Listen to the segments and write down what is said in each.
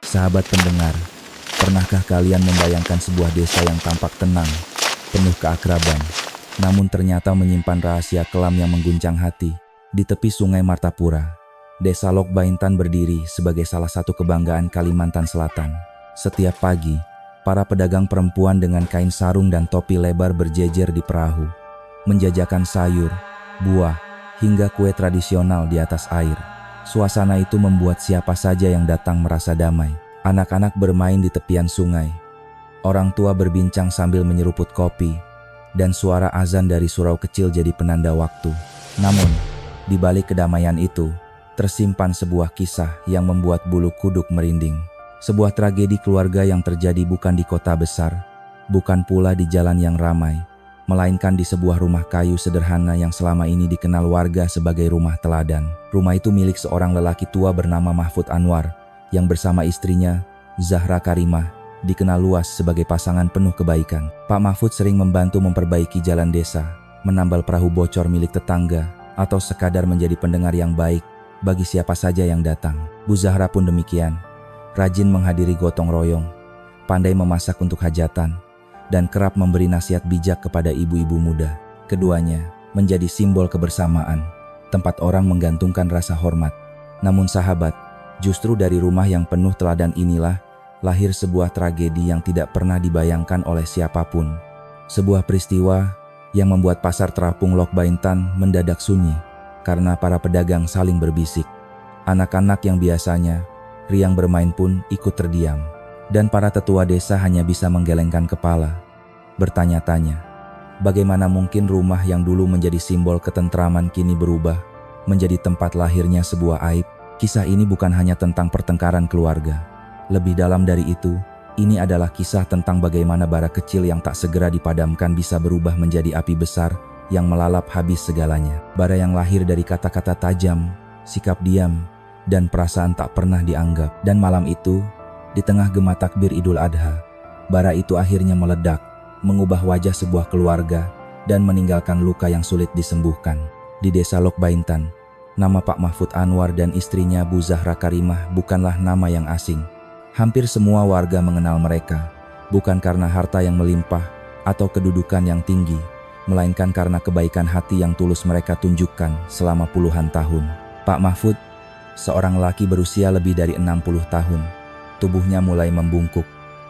Sahabat pendengar, pernahkah kalian membayangkan sebuah desa yang tampak tenang, penuh keakraban, namun ternyata menyimpan rahasia kelam yang mengguncang hati? Di tepi Sungai Martapura, Desa Lok Baintan berdiri sebagai salah satu kebanggaan Kalimantan Selatan. Setiap pagi, para pedagang perempuan dengan kain sarung dan topi lebar berjejer di perahu, menjajakan sayur, buah, hingga kue tradisional di atas air. Suasana itu membuat siapa saja yang datang merasa damai. Anak-anak bermain di tepian sungai. Orang tua berbincang sambil menyeruput kopi, dan suara azan dari surau kecil jadi penanda waktu. Namun, di balik kedamaian itu, tersimpan sebuah kisah yang membuat bulu kuduk merinding. Sebuah tragedi keluarga yang terjadi bukan di kota besar, bukan pula di jalan yang ramai, melainkan di sebuah rumah kayu sederhana yang selama ini dikenal warga sebagai rumah teladan. Rumah itu milik seorang lelaki tua bernama Mahfud Anwar, yang bersama istrinya, Zahra Karimah, dikenal luas sebagai pasangan penuh kebaikan. Pak Mahfud sering membantu memperbaiki jalan desa, menambal perahu bocor milik tetangga, atau sekadar menjadi pendengar yang baik bagi siapa saja yang datang. Bu Zahra pun demikian, rajin menghadiri gotong royong, pandai memasak untuk hajatan, dan kerap memberi nasihat bijak kepada ibu-ibu muda. Keduanya menjadi simbol kebersamaan, tempat orang menggantungkan rasa hormat. Namun sahabat, justru dari rumah yang penuh teladan inilah lahir sebuah tragedi yang tidak pernah dibayangkan oleh siapapun. Sebuah peristiwa yang membuat pasar terapung Lok Baintan mendadak sunyi karena para pedagang saling berbisik. Anak-anak yang biasanya riang bermain pun ikut terdiam, dan para tetua desa hanya bisa menggelengkan kepala, bertanya-tanya, bagaimana mungkin rumah yang dulu menjadi simbol ketentraman kini berubah menjadi tempat lahirnya sebuah aib. Kisah ini bukan hanya tentang pertengkaran keluarga. Lebih dalam dari itu, ini adalah kisah tentang bagaimana bara kecil yang tak segera dipadamkan bisa berubah menjadi api besar yang melalap habis segalanya. Bara yang lahir dari kata-kata tajam, sikap diam, dan perasaan tak pernah dianggap. Dan malam itu, di tengah gema takbir Idul Adha, bara itu akhirnya meledak, mengubah wajah sebuah keluarga, dan meninggalkan luka yang sulit disembuhkan. Di Desa Lok Baintan, nama Pak Mahfud Anwar dan istrinya Bu Zahra Karimah bukanlah nama yang asing. Hampir semua warga mengenal mereka, bukan karena harta yang melimpah atau kedudukan yang tinggi, melainkan karena kebaikan hati yang tulus mereka tunjukkan selama puluhan tahun. Pak Mahfud, seorang laki berusia lebih dari 60 tahun, tubuhnya mulai membungkuk,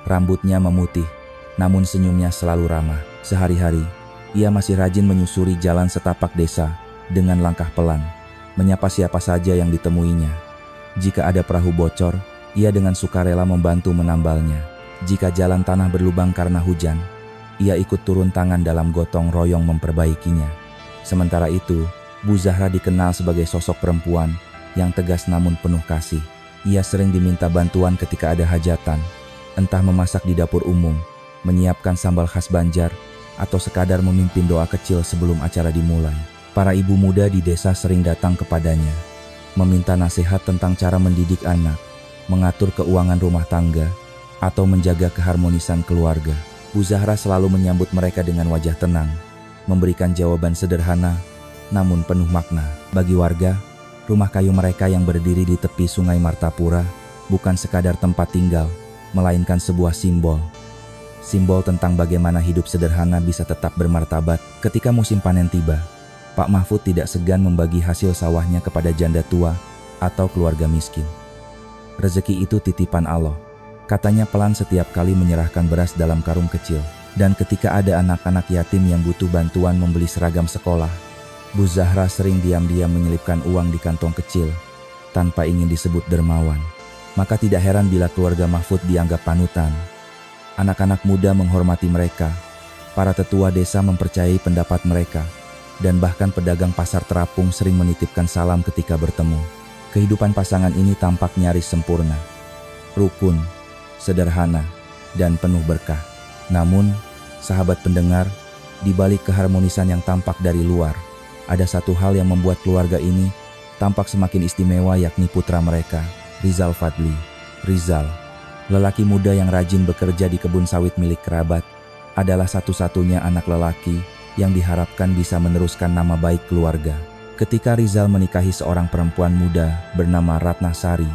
rambutnya memutih, namun senyumnya selalu ramah. Sehari-hari, ia masih rajin menyusuri jalan setapak desa dengan langkah pelan, menyapa siapa saja yang ditemuinya. Jika ada perahu bocor, ia dengan sukarela membantu menambalnya. Jika jalan tanah berlubang karena hujan, ia ikut turun tangan dalam gotong royong memperbaikinya. Sementara itu, Bu Zahra dikenal sebagai sosok perempuan yang tegas namun penuh kasih. Ia sering diminta bantuan ketika ada hajatan, entah memasak di dapur umum, menyiapkan sambal khas Banjar, atau sekadar memimpin doa kecil sebelum acara dimulai. Para ibu muda di desa sering datang kepadanya, meminta nasihat tentang cara mendidik anak, mengatur keuangan rumah tangga, atau menjaga keharmonisan keluarga. Bu Zahra selalu menyambut mereka dengan wajah tenang, memberikan jawaban sederhana, namun penuh makna. Bagi warga, rumah kayu mereka yang berdiri di tepi Sungai Martapura bukan sekadar tempat tinggal, melainkan sebuah simbol. Simbol tentang bagaimana hidup sederhana bisa tetap bermartabat. Ketika musim panen tiba, Pak Mahfud tidak segan membagi hasil sawahnya kepada janda tua atau keluarga miskin. Rezeki itu titipan Allah, katanya pelan setiap kali menyerahkan beras dalam karung kecil. Dan ketika ada anak-anak yatim yang butuh bantuan membeli seragam sekolah, Bu Zahra sering diam-diam menyelipkan uang di kantong kecil, tanpa ingin disebut dermawan. Maka tidak heran bila keluarga Mahfud dianggap panutan. Anak-anak muda menghormati mereka, para tetua desa mempercayai pendapat mereka, dan bahkan pedagang pasar terapung sering menitipkan salam ketika bertemu. Kehidupan pasangan ini tampak nyaris sempurna, rukun, sederhana, dan penuh berkah. Namun, sahabat pendengar, di balik keharmonisan yang tampak dari luar, ada satu hal yang membuat keluarga ini tampak semakin istimewa, yakni putra mereka, Rizal Fadli. Rizal, lelaki muda yang rajin bekerja di kebun sawit milik kerabat, adalah satu-satunya anak lelaki yang diharapkan bisa meneruskan nama baik keluarga. Ketika Rizal menikahi seorang perempuan muda bernama Ratna Sari,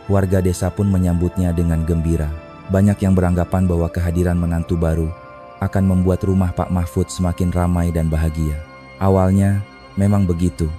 Warga desa pun menyambutnya dengan gembira. Banyak yang beranggapan bahwa kehadiran menantu baru akan membuat rumah Pak Mahfud semakin ramai dan bahagia. Awalnya memang begitu.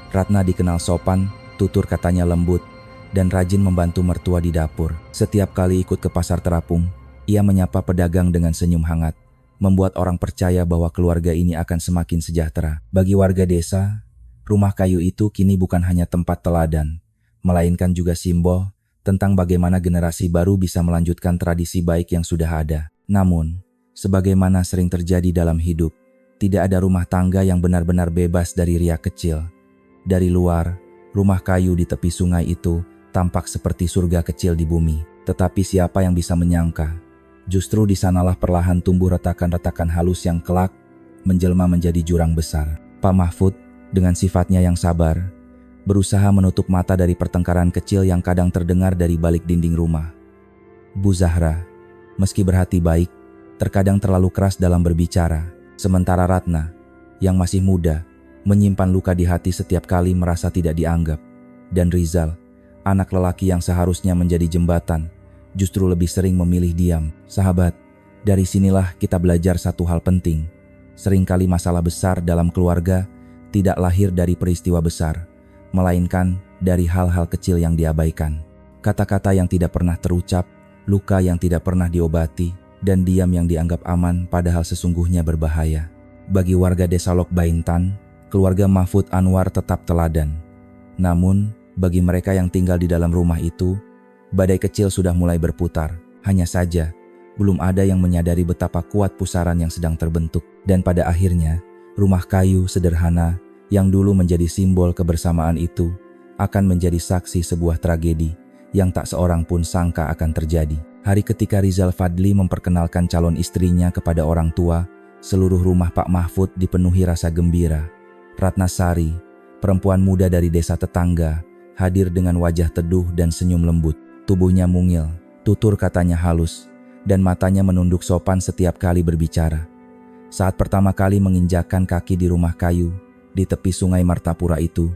Ratna dikenal sopan, tutur katanya lembut, dan rajin membantu mertua di dapur. Setiap kali ikut ke pasar terapung, ia menyapa pedagang dengan senyum hangat, membuat orang percaya bahwa keluarga ini akan semakin sejahtera. Bagi warga desa, rumah kayu itu kini bukan hanya tempat teladan, melainkan juga simbol tentang bagaimana generasi baru bisa melanjutkan tradisi baik yang sudah ada. Namun, sebagaimana sering terjadi dalam hidup, tidak ada rumah tangga yang benar-benar bebas dari riak kecil. Dari luar, rumah kayu di tepi sungai itu tampak seperti surga kecil di bumi. Tetapi siapa yang bisa menyangka, justru di sanalah perlahan tumbuh retakan-retakan halus yang kelak menjelma menjadi jurang besar. Pak Mahfud, dengan sifatnya yang sabar, berusaha menutup mata dari pertengkaran kecil yang kadang terdengar dari balik dinding rumah. Bu Zahra, meski berhati baik, terkadang terlalu keras dalam berbicara. Sementara Ratna, yang masih muda, menyimpan luka di hati setiap kali merasa tidak dianggap. Dan Rizal, anak lelaki yang seharusnya menjadi jembatan, justru lebih sering memilih diam. Sahabat, dari sinilah kita belajar satu hal penting. Seringkali masalah besar dalam keluarga tidak lahir dari peristiwa besar, melainkan dari hal-hal kecil yang diabaikan. Kata-kata yang tidak pernah terucap, luka yang tidak pernah diobati, dan diam yang dianggap aman padahal sesungguhnya berbahaya. Bagi warga desa Lok Baintan, keluarga Mahfud Anwar tetap teladan. Namun, bagi mereka yang tinggal di dalam rumah itu, badai kecil sudah mulai berputar. Hanya saja, belum ada yang menyadari betapa kuat pusaran yang sedang terbentuk. Dan pada akhirnya, rumah kayu sederhana yang dulu menjadi simbol kebersamaan itu akan menjadi saksi sebuah tragedi yang tak seorang pun sangka akan terjadi. Hari ketika Rizal Fadli memperkenalkan calon istrinya kepada orang tua, seluruh rumah Pak Mahfud dipenuhi rasa gembira. Ratna Sari, perempuan muda dari desa tetangga, hadir dengan wajah teduh dan senyum lembut. Tubuhnya mungil, tutur katanya halus, dan matanya menunduk sopan setiap kali berbicara. Saat pertama kali menginjakkan kaki di rumah kayu, di tepi sungai Martapura itu,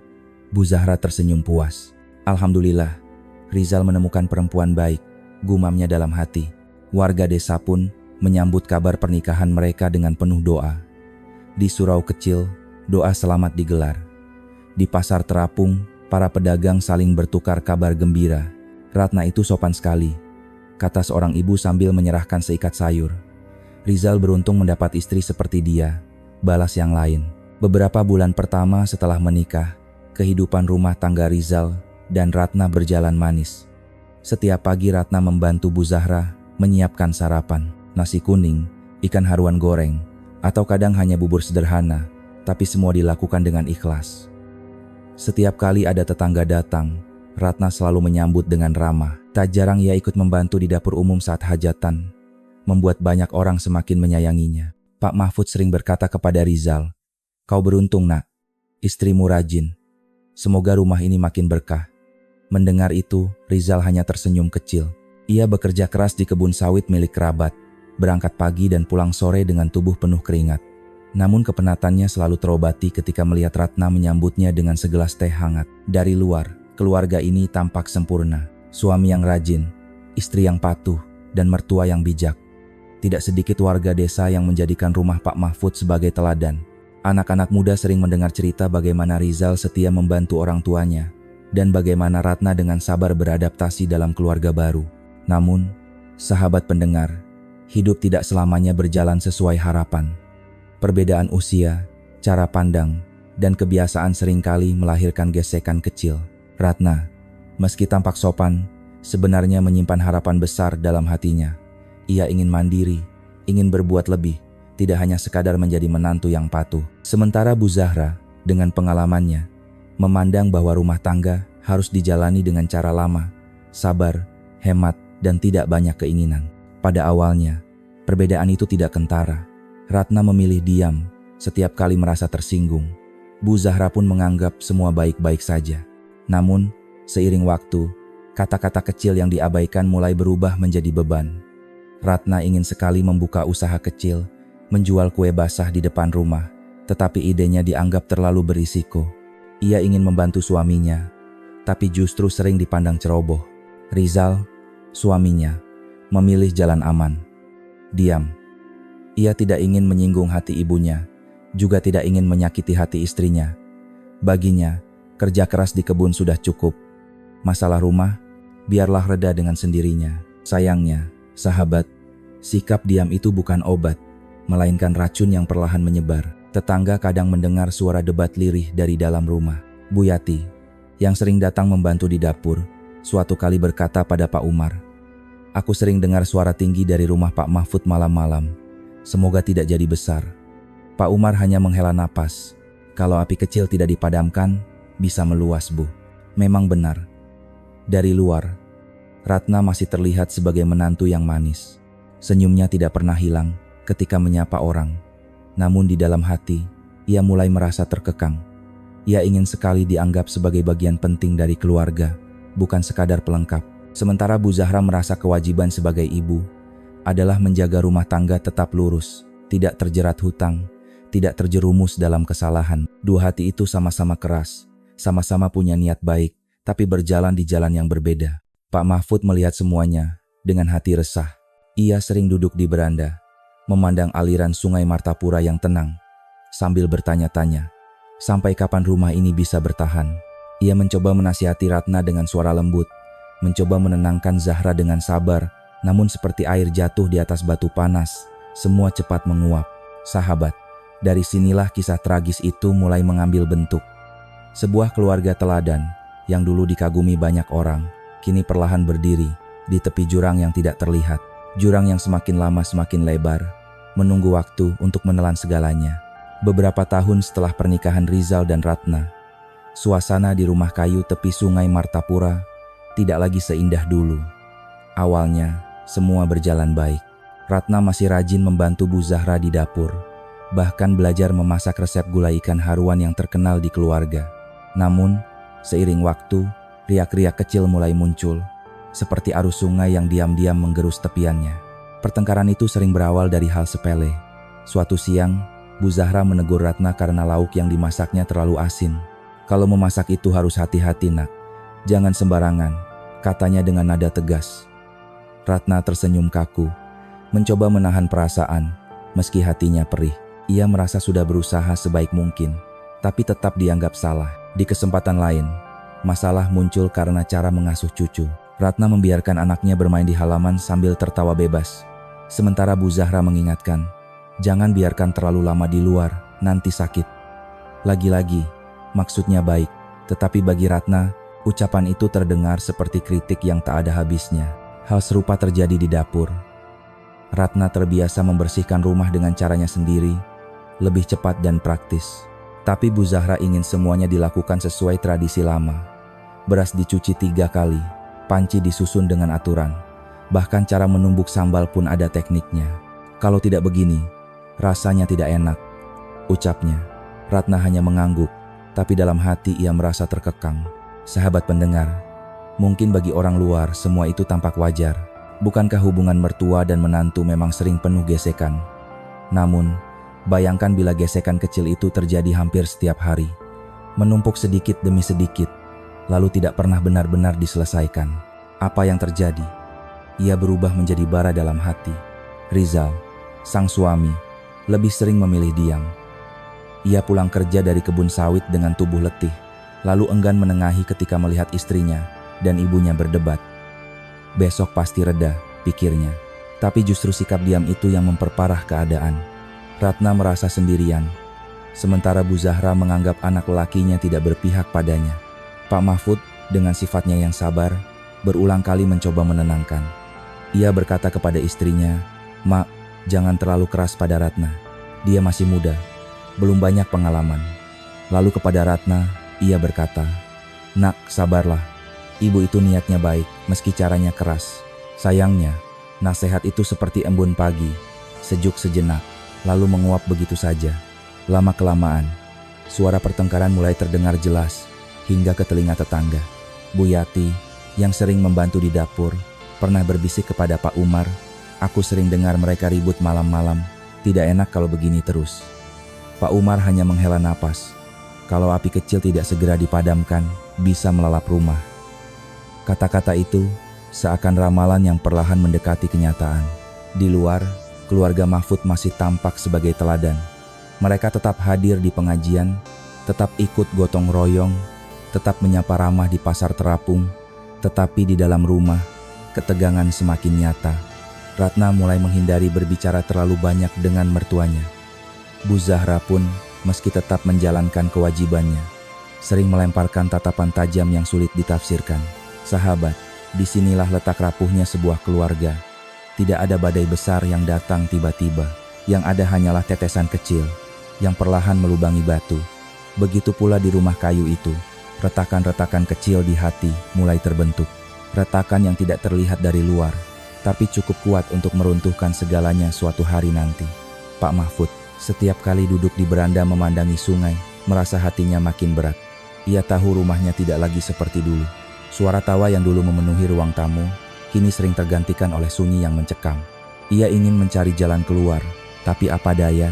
Bu Zahra tersenyum puas. Alhamdulillah, Rizal menemukan perempuan baik, gumamnya dalam hati. Warga desa pun menyambut kabar pernikahan mereka dengan penuh doa. Di surau kecil, doa selamat digelar. Di pasar terapung, para pedagang saling bertukar kabar gembira. Ratna itu sopan sekali, kata seorang ibu sambil menyerahkan seikat sayur. Rizal beruntung mendapat istri seperti dia, balas yang lain. Beberapa bulan pertama setelah menikah, kehidupan rumah tangga Rizal dan Ratna berjalan manis. Setiap pagi Ratna membantu Bu Zahra menyiapkan sarapan, nasi kuning, ikan haruan goreng, atau kadang hanya bubur sederhana, tapi semua dilakukan dengan ikhlas. Setiap kali ada tetangga datang, Ratna selalu menyambut dengan ramah. Tak jarang ia ikut membantu di dapur umum saat hajatan, membuat banyak orang semakin menyayanginya. Pak Mahfud sering berkata kepada Rizal, "Kau beruntung nak, istrimu rajin. Semoga rumah ini makin berkah." Mendengar itu, Rizal hanya tersenyum kecil. Ia bekerja keras di kebun sawit milik kerabat, berangkat pagi dan pulang sore dengan tubuh penuh keringat. Namun kepenatannya selalu terobati ketika melihat Ratna menyambutnya dengan segelas teh hangat. Dari luar, keluarga ini tampak sempurna. Suami yang rajin, istri yang patuh, dan mertua yang bijak. Tidak sedikit warga desa yang menjadikan rumah Pak Mahfud sebagai teladan. Anak-anak muda sering mendengar cerita bagaimana Rizal setia membantu orang tuanya, dan bagaimana Ratna dengan sabar beradaptasi dalam keluarga baru. Namun, sahabat pendengar, hidup tidak selamanya berjalan sesuai harapan. Perbedaan usia, cara pandang, dan kebiasaan seringkali melahirkan gesekan kecil. Ratna, meski tampak sopan, sebenarnya menyimpan harapan besar dalam hatinya. Ia ingin mandiri, ingin berbuat lebih, tidak hanya sekadar menjadi menantu yang patuh. Sementara Bu Zahra, dengan pengalamannya, memandang bahwa rumah tangga harus dijalani dengan cara lama, sabar, hemat, dan tidak banyak keinginan. Pada awalnya, perbedaan itu tidak kentara. Ratna memilih diam setiap kali merasa tersinggung. Bu Zahra pun menganggap semua baik-baik saja. Namun, seiring waktu, kata-kata kecil yang diabaikan mulai berubah menjadi beban. Ratna ingin sekali membuka usaha kecil, menjual kue basah di depan rumah, tetapi idenya dianggap terlalu berisiko. Ia ingin membantu suaminya, tapi justru sering dipandang ceroboh. Rizal, suaminya, memilih jalan aman. Diam. Ia tidak ingin menyinggung hati ibunya, juga tidak ingin menyakiti hati istrinya. Baginya, kerja keras di kebun sudah cukup. Masalah rumah, biarlah reda dengan sendirinya. Sayangnya, sahabat, sikap diam itu bukan obat, melainkan racun yang perlahan menyebar. Tetangga kadang mendengar suara debat lirih dari dalam rumah. Bu Yati, yang sering datang membantu di dapur, suatu kali berkata pada Pak Umar, "Aku sering dengar suara tinggi dari rumah Pak Mahfud malam-malam. Semoga tidak jadi besar." Pak Umar hanya menghela napas. Kalau api kecil tidak dipadamkan, bisa meluas, Bu. Memang benar. Dari luar, Ratna masih terlihat sebagai menantu yang manis. Senyumnya tidak pernah hilang ketika menyapa orang. Namun di dalam hati, ia mulai merasa terkekang. Ia ingin sekali dianggap sebagai bagian penting dari keluarga, bukan sekadar pelengkap. Sementara Bu Zahra merasa kewajiban sebagai ibu adalah menjaga rumah tangga tetap lurus, tidak terjerat hutang, tidak terjerumus dalam kesalahan. Dua hati itu sama-sama keras, sama-sama punya niat baik, tapi berjalan di jalan yang berbeda. Pak Mahfud melihat semuanya dengan hati resah. Ia sering duduk di beranda, memandang aliran sungai Martapura yang tenang, sambil bertanya-tanya, sampai kapan rumah ini bisa bertahan? Ia mencoba menasihati Ratna dengan suara lembut, mencoba menenangkan Zahra dengan sabar, namun seperti air jatuh di atas batu panas, semua cepat menguap. Sahabat, dari sinilah kisah tragis itu mulai mengambil bentuk. Sebuah keluarga teladan yang dulu dikagumi banyak orang, kini perlahan berdiri di tepi jurang yang tidak terlihat. Jurang yang semakin lama semakin lebar, menunggu waktu untuk menelan segalanya. Beberapa tahun setelah pernikahan Rizal dan Ratna, suasana di rumah kayu tepi sungai Martapura tidak lagi seindah dulu. Awalnya, semua berjalan baik. Ratna masih rajin membantu Bu Zahra di dapur, bahkan belajar memasak resep gulai ikan haruan yang terkenal di keluarga. Namun, seiring waktu, riak-riak kecil mulai muncul, seperti arus sungai yang diam-diam menggerus tepiannya. Pertengkaran itu sering berawal dari hal sepele. Suatu siang, Bu Zahra menegur Ratna karena lauk yang dimasaknya terlalu asin. "Kalau memasak itu harus hati-hati, Nak. Jangan sembarangan," katanya dengan nada tegas. Ratna tersenyum kaku, mencoba menahan perasaan, meski hatinya perih. Ia merasa sudah berusaha sebaik mungkin, tapi tetap dianggap salah. Di kesempatan lain, masalah muncul karena cara mengasuh cucu. Ratna membiarkan anaknya bermain di halaman sambil tertawa bebas. Sementara Bu Zahra mengingatkan, "Jangan biarkan terlalu lama di luar, nanti sakit." Lagi-lagi, maksudnya baik, tetapi bagi Ratna, ucapan itu terdengar seperti kritik yang tak ada habisnya. Hal serupa terjadi di dapur. Ratna terbiasa membersihkan rumah dengan caranya sendiri, lebih cepat dan praktis. Tapi Bu Zahra ingin semuanya dilakukan sesuai tradisi lama. Beras dicuci 3 kali, panci disusun dengan aturan. Bahkan cara menumbuk sambal pun ada tekniknya. "Kalau tidak begini, rasanya tidak enak," ucapnya. Ratna hanya mengangguk, tapi dalam hati ia merasa terkekang. Sahabat pendengar, mungkin bagi orang luar semua itu tampak wajar. Bukankah hubungan mertua dan menantu memang sering penuh gesekan? Namun, bayangkan bila gesekan kecil itu terjadi hampir setiap hari, menumpuk sedikit demi sedikit, lalu tidak pernah benar-benar diselesaikan. Apa yang terjadi? Ia berubah menjadi bara dalam hati. Rizal, sang suami, lebih sering memilih diam. Ia pulang kerja dari kebun sawit dengan tubuh letih, lalu enggan menengahi ketika melihat istrinya dan ibunya berdebat. Besok pasti reda, pikirnya. Tapi justru sikap diam itu yang memperparah keadaan. Ratna merasa sendirian, sementara Bu Zahra menganggap anak lelakinya tidak berpihak padanya. Pak Mahfud dengan sifatnya yang sabar, berulang kali mencoba menenangkan. Ia berkata kepada istrinya, "Mak, jangan terlalu keras pada Ratna. Dia masih muda, belum banyak pengalaman." Lalu kepada Ratna, ia berkata, "Nak, sabarlah. Ibu itu niatnya baik, meski caranya keras. Sayangnya, nasihat itu seperti embun pagi, sejuk sejenak, lalu menguap begitu saja." Lama-kelamaan, suara pertengkaran mulai terdengar jelas, hingga ke telinga tetangga. Bu Yati, yang sering membantu di dapur, pernah berbisik kepada Pak Umar, "Aku sering dengar mereka ribut malam-malam, tidak enak kalau begini terus." Pak Umar hanya menghela napas. Kalau api kecil tidak segera dipadamkan, bisa melalap rumah. Kata-kata itu seakan ramalan yang perlahan mendekati kenyataan. Di luar, keluarga Mahfud masih tampak sebagai teladan. Mereka tetap hadir di pengajian, tetap ikut gotong royong, tetap menyapa ramah di pasar terapung, tetapi di dalam rumah, ketegangan semakin nyata. Ratna mulai menghindari berbicara terlalu banyak dengan mertuanya. Bu Zahra pun, meski tetap menjalankan kewajibannya, sering melemparkan tatapan tajam yang sulit ditafsirkan. Sahabat, disinilah letak rapuhnya sebuah keluarga. Tidak ada badai besar yang datang tiba-tiba. Yang ada hanyalah tetesan kecil, yang perlahan melubangi batu. Begitu pula di rumah kayu itu, retakan-retakan kecil di hati mulai terbentuk. Retakan yang tidak terlihat dari luar, tapi cukup kuat untuk meruntuhkan segalanya suatu hari nanti. Pak Mahfud, setiap kali duduk di beranda memandangi sungai, merasa hatinya makin berat. Ia tahu rumahnya tidak lagi seperti dulu. Suara tawa yang dulu memenuhi ruang tamu, kini sering tergantikan oleh sunyi yang mencekam. Ia ingin mencari jalan keluar, tapi apa daya,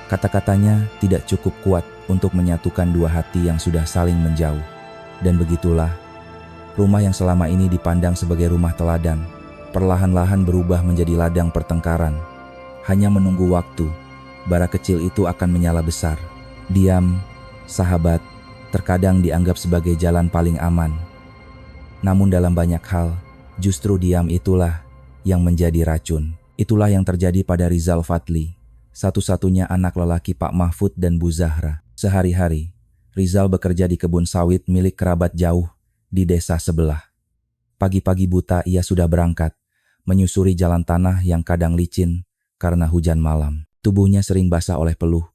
kata-katanya tidak cukup kuat untuk menyatukan dua hati yang sudah saling menjauh. Dan begitulah, rumah yang selama ini dipandang sebagai rumah teladan, perlahan-lahan berubah menjadi ladang pertengkaran. Hanya menunggu waktu, bara kecil itu akan menyala besar. Diam, sahabat, terkadang dianggap sebagai jalan paling aman. Namun dalam banyak hal, justru diam itulah yang menjadi racun. Itulah yang terjadi pada Rizal Fadli, satu-satunya anak lelaki Pak Mahfud dan Bu Zahra. Sehari-hari, Rizal bekerja di kebun sawit milik kerabat jauh di desa sebelah. Pagi-pagi buta ia sudah berangkat, menyusuri jalan tanah yang kadang licin karena hujan malam. Tubuhnya sering basah oleh peluh,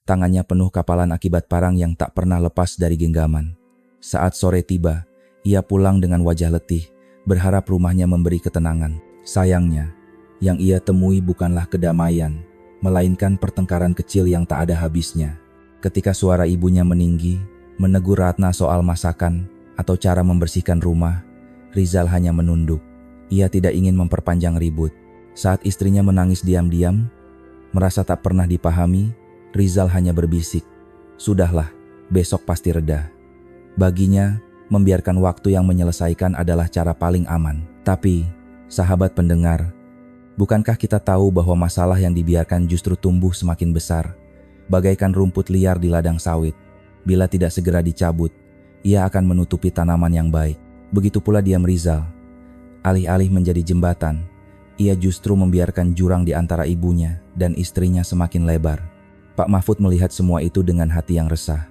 tangannya penuh kapalan akibat parang yang tak pernah lepas dari genggaman. Saat sore tiba, ia pulang dengan wajah letih, berharap rumahnya memberi ketenangan. Sayangnya, yang ia temui bukanlah kedamaian, melainkan pertengkaran kecil yang tak ada habisnya. Ketika suara ibunya meninggi, menegur Ratna soal masakan atau cara membersihkan rumah, Rizal hanya menunduk. Ia tidak ingin memperpanjang ribut. Saat istrinya menangis diam-diam, merasa tak pernah dipahami, Rizal hanya berbisik, "Sudahlah, besok pasti reda." Baginya, membiarkan waktu yang menyelesaikan adalah cara paling aman. Tapi, sahabat pendengar, bukankah kita tahu bahwa masalah yang dibiarkan justru tumbuh semakin besar, bagaikan rumput liar di ladang sawit? Bila tidak segera dicabut, ia akan menutupi tanaman yang baik. Begitu pula diam Rizal. Alih-alih menjadi jembatan, ia justru membiarkan jurang di antara ibunya dan istrinya semakin lebar. Pak Mahfud melihat semua itu dengan hati yang resah.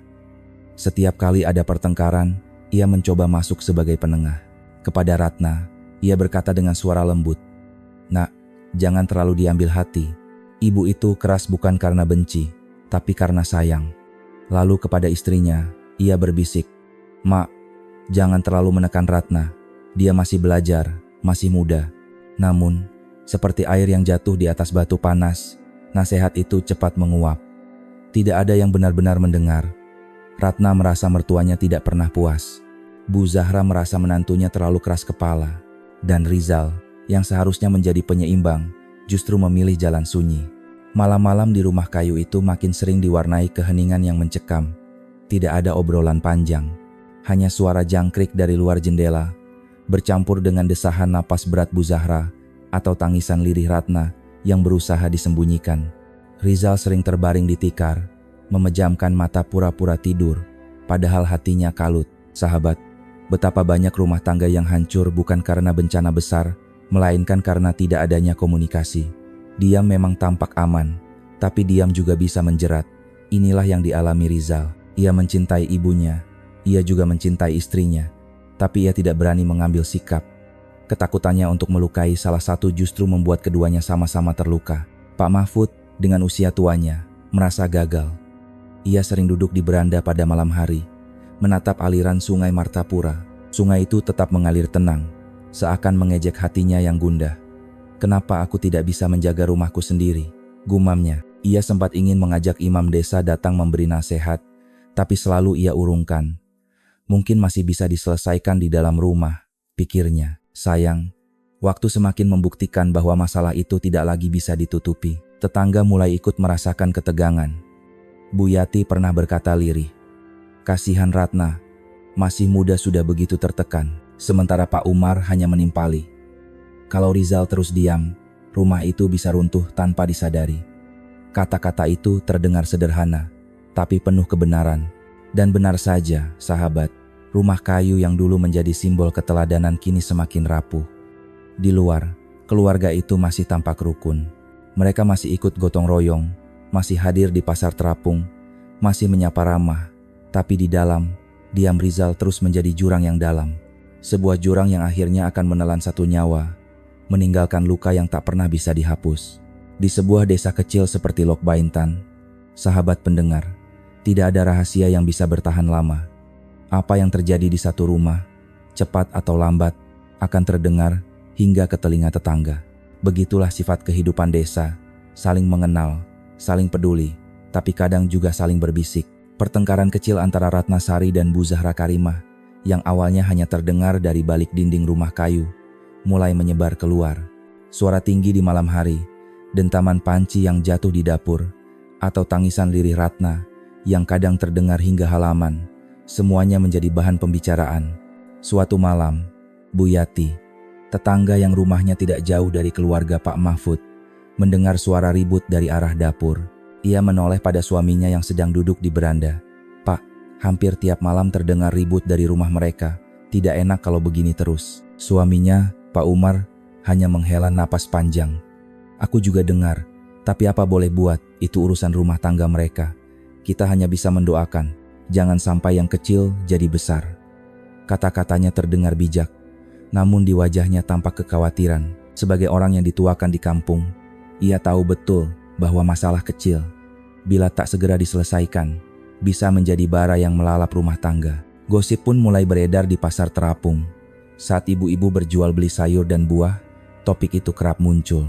Setiap kali ada pertengkaran, ia mencoba masuk sebagai penengah. Kepada Ratna, ia berkata dengan suara lembut, "Nak, jangan terlalu diambil hati. Ibu itu keras bukan karena benci, tapi karena sayang." Lalu kepada istrinya, ia berbisik, "Mak, jangan terlalu menekan Ratna. Dia masih belajar, masih muda." Namun, seperti air yang jatuh di atas batu panas, nasihat itu cepat menguap. Tidak ada yang benar-benar mendengar. Ratna merasa mertuanya tidak pernah puas. Bu Zahra merasa menantunya terlalu keras kepala. Dan Rizal, yang seharusnya menjadi penyeimbang, justru memilih jalan sunyi. Malam-malam di rumah kayu itu makin sering diwarnai keheningan yang mencekam. Tidak ada obrolan panjang, hanya suara jangkrik dari luar jendela, bercampur dengan desahan napas berat Bu Zahra atau tangisan lirih Ratna yang berusaha disembunyikan. Rizal sering terbaring di tikar, memejamkan mata pura-pura tidur, padahal hatinya kalut. Sahabat, betapa banyak rumah tangga yang hancur bukan karena bencana besar, melainkan karena tidak adanya komunikasi. Diam memang tampak aman, tapi diam juga bisa menjerat. Inilah yang dialami Rizal. Ia mencintai ibunya, ia juga mencintai istrinya, tapi ia tidak berani mengambil sikap. Ketakutannya untuk melukai salah satu justru membuat keduanya sama-sama terluka. Pak Mahfud, dengan usia tuanya, merasa gagal. Ia sering duduk di beranda pada malam hari, menatap aliran sungai Martapura. Sungai itu tetap mengalir tenang, seakan mengejek hatinya yang gundah. "Kenapa aku tidak bisa menjaga rumahku sendiri?" gumamnya. Ia sempat ingin mengajak imam desa datang memberi nasihat, tapi selalu ia urungkan. Mungkin masih bisa diselesaikan di dalam rumah, pikirnya. Sayang, waktu semakin membuktikan bahwa masalah itu tidak lagi bisa ditutupi. Tetangga mulai ikut merasakan ketegangan. Bu Yati pernah berkata lirih, "Kasihan Ratna, masih muda sudah begitu tertekan." Sementara Pak Umar hanya menimpali, Kalau Rizal terus diam, rumah itu bisa runtuh tanpa disadari. Kata-kata itu terdengar sederhana, tapi penuh kebenaran. Dan benar saja, sahabat, rumah kayu yang dulu menjadi simbol keteladanan kini semakin rapuh. Di luar, keluarga itu masih tampak rukun. Mereka masih ikut gotong royong, masih hadir di pasar terapung, masih menyapa ramah. Tapi di dalam, diam Rizal terus menjadi jurang yang dalam. Sebuah jurang yang akhirnya akan menelan satu nyawa, meninggalkan luka yang tak pernah bisa dihapus. Di sebuah desa kecil seperti Lok Baintan, sahabat pendengar, tidak ada rahasia yang bisa bertahan lama. Apa yang terjadi di satu rumah, cepat atau lambat, akan terdengar hingga ke telinga tetangga. Begitulah sifat kehidupan desa, saling mengenal, saling peduli, tapi kadang juga saling berbisik. Pertengkaran kecil antara Ratnasari dan Bu Zahra Karimah, yang awalnya hanya terdengar dari balik dinding rumah kayu, mulai menyebar keluar. Suara tinggi di malam hari, dentaman panci yang jatuh di dapur, atau tangisan lirih Ratna yang kadang terdengar hingga halaman, semuanya menjadi bahan pembicaraan. Suatu malam, Bu Yati, tetangga yang rumahnya tidak jauh dari keluarga Pak Mahfud, mendengar suara ribut dari arah dapur. Ia menoleh pada suaminya yang sedang duduk di beranda. "Pak, hampir tiap malam terdengar ribut dari rumah mereka. Tidak enak kalau begini terus." Suaminya, Pak Umar, hanya menghela napas panjang. "Aku juga dengar, tapi apa boleh buat, itu urusan rumah tangga mereka. Kita hanya bisa mendoakan, jangan sampai yang kecil jadi besar." Kata-katanya terdengar bijak, namun di wajahnya tampak kekhawatiran. Sebagai orang yang dituakan di kampung, ia tahu betul bahwa masalah kecil, bila tak segera diselesaikan, bisa menjadi bara yang melalap rumah tangga. Gosip pun mulai beredar di pasar terapung. Saat ibu-ibu berjual beli sayur dan buah, topik itu kerap muncul.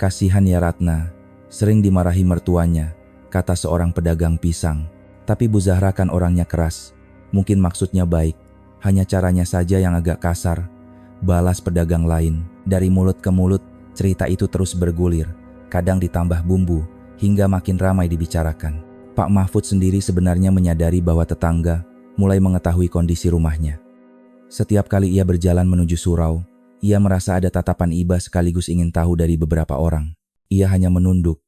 "Kasihan ya Ratna, sering dimarahi mertuanya," kata seorang pedagang pisang. "Tapi Bu Zahra kan orangnya keras. Mungkin maksudnya baik, hanya caranya saja yang agak kasar," balas pedagang lain. Dari mulut ke mulut, cerita itu terus bergulir, kadang ditambah bumbu, hingga makin ramai dibicarakan. Pak Mahfud sendiri sebenarnya menyadari bahwa tetangga mulai mengetahui kondisi rumahnya. Setiap kali ia berjalan menuju surau, ia merasa ada tatapan iba sekaligus ingin tahu dari beberapa orang. Ia hanya menunduk,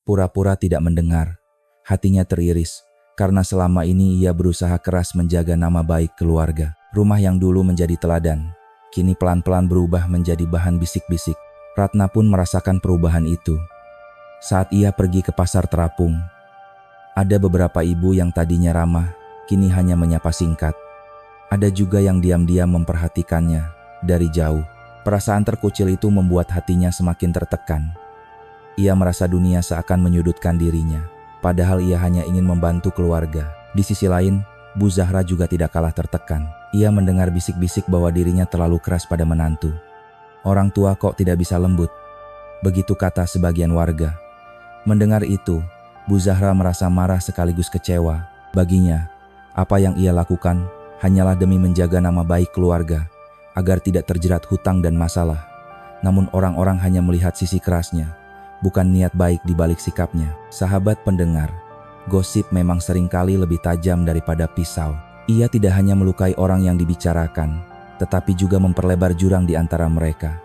pura-pura tidak mendengar. Hatinya teriris, karena selama ini ia berusaha keras menjaga nama baik keluarga. Rumah yang dulu menjadi teladan, kini pelan-pelan berubah menjadi bahan bisik-bisik. Ratna pun merasakan perubahan itu. Saat ia pergi ke pasar terapung, ada beberapa ibu yang tadinya ramah, kini hanya menyapa singkat. Ada juga yang diam-diam memperhatikannya dari jauh. Perasaan terkucil itu membuat hatinya semakin tertekan. Ia merasa dunia seakan menyudutkan dirinya, padahal ia hanya ingin membantu keluarga. Di sisi lain, Bu Zahra juga tidak kalah tertekan. Ia mendengar bisik-bisik bahwa dirinya terlalu keras pada menantu. "Orang tua kok tidak bisa lembut?" begitu kata sebagian warga. Mendengar itu, Bu Zahra merasa marah sekaligus kecewa. Baginya, apa yang ia lakukan hanyalah demi menjaga nama baik keluarga, agar tidak terjerat hutang dan masalah. Namun orang-orang hanya melihat sisi kerasnya, bukan niat baik di balik sikapnya. Sahabat pendengar, gosip memang seringkali lebih tajam daripada pisau. Ia tidak hanya melukai orang yang dibicarakan, tetapi juga memperlebar jurang di antara mereka.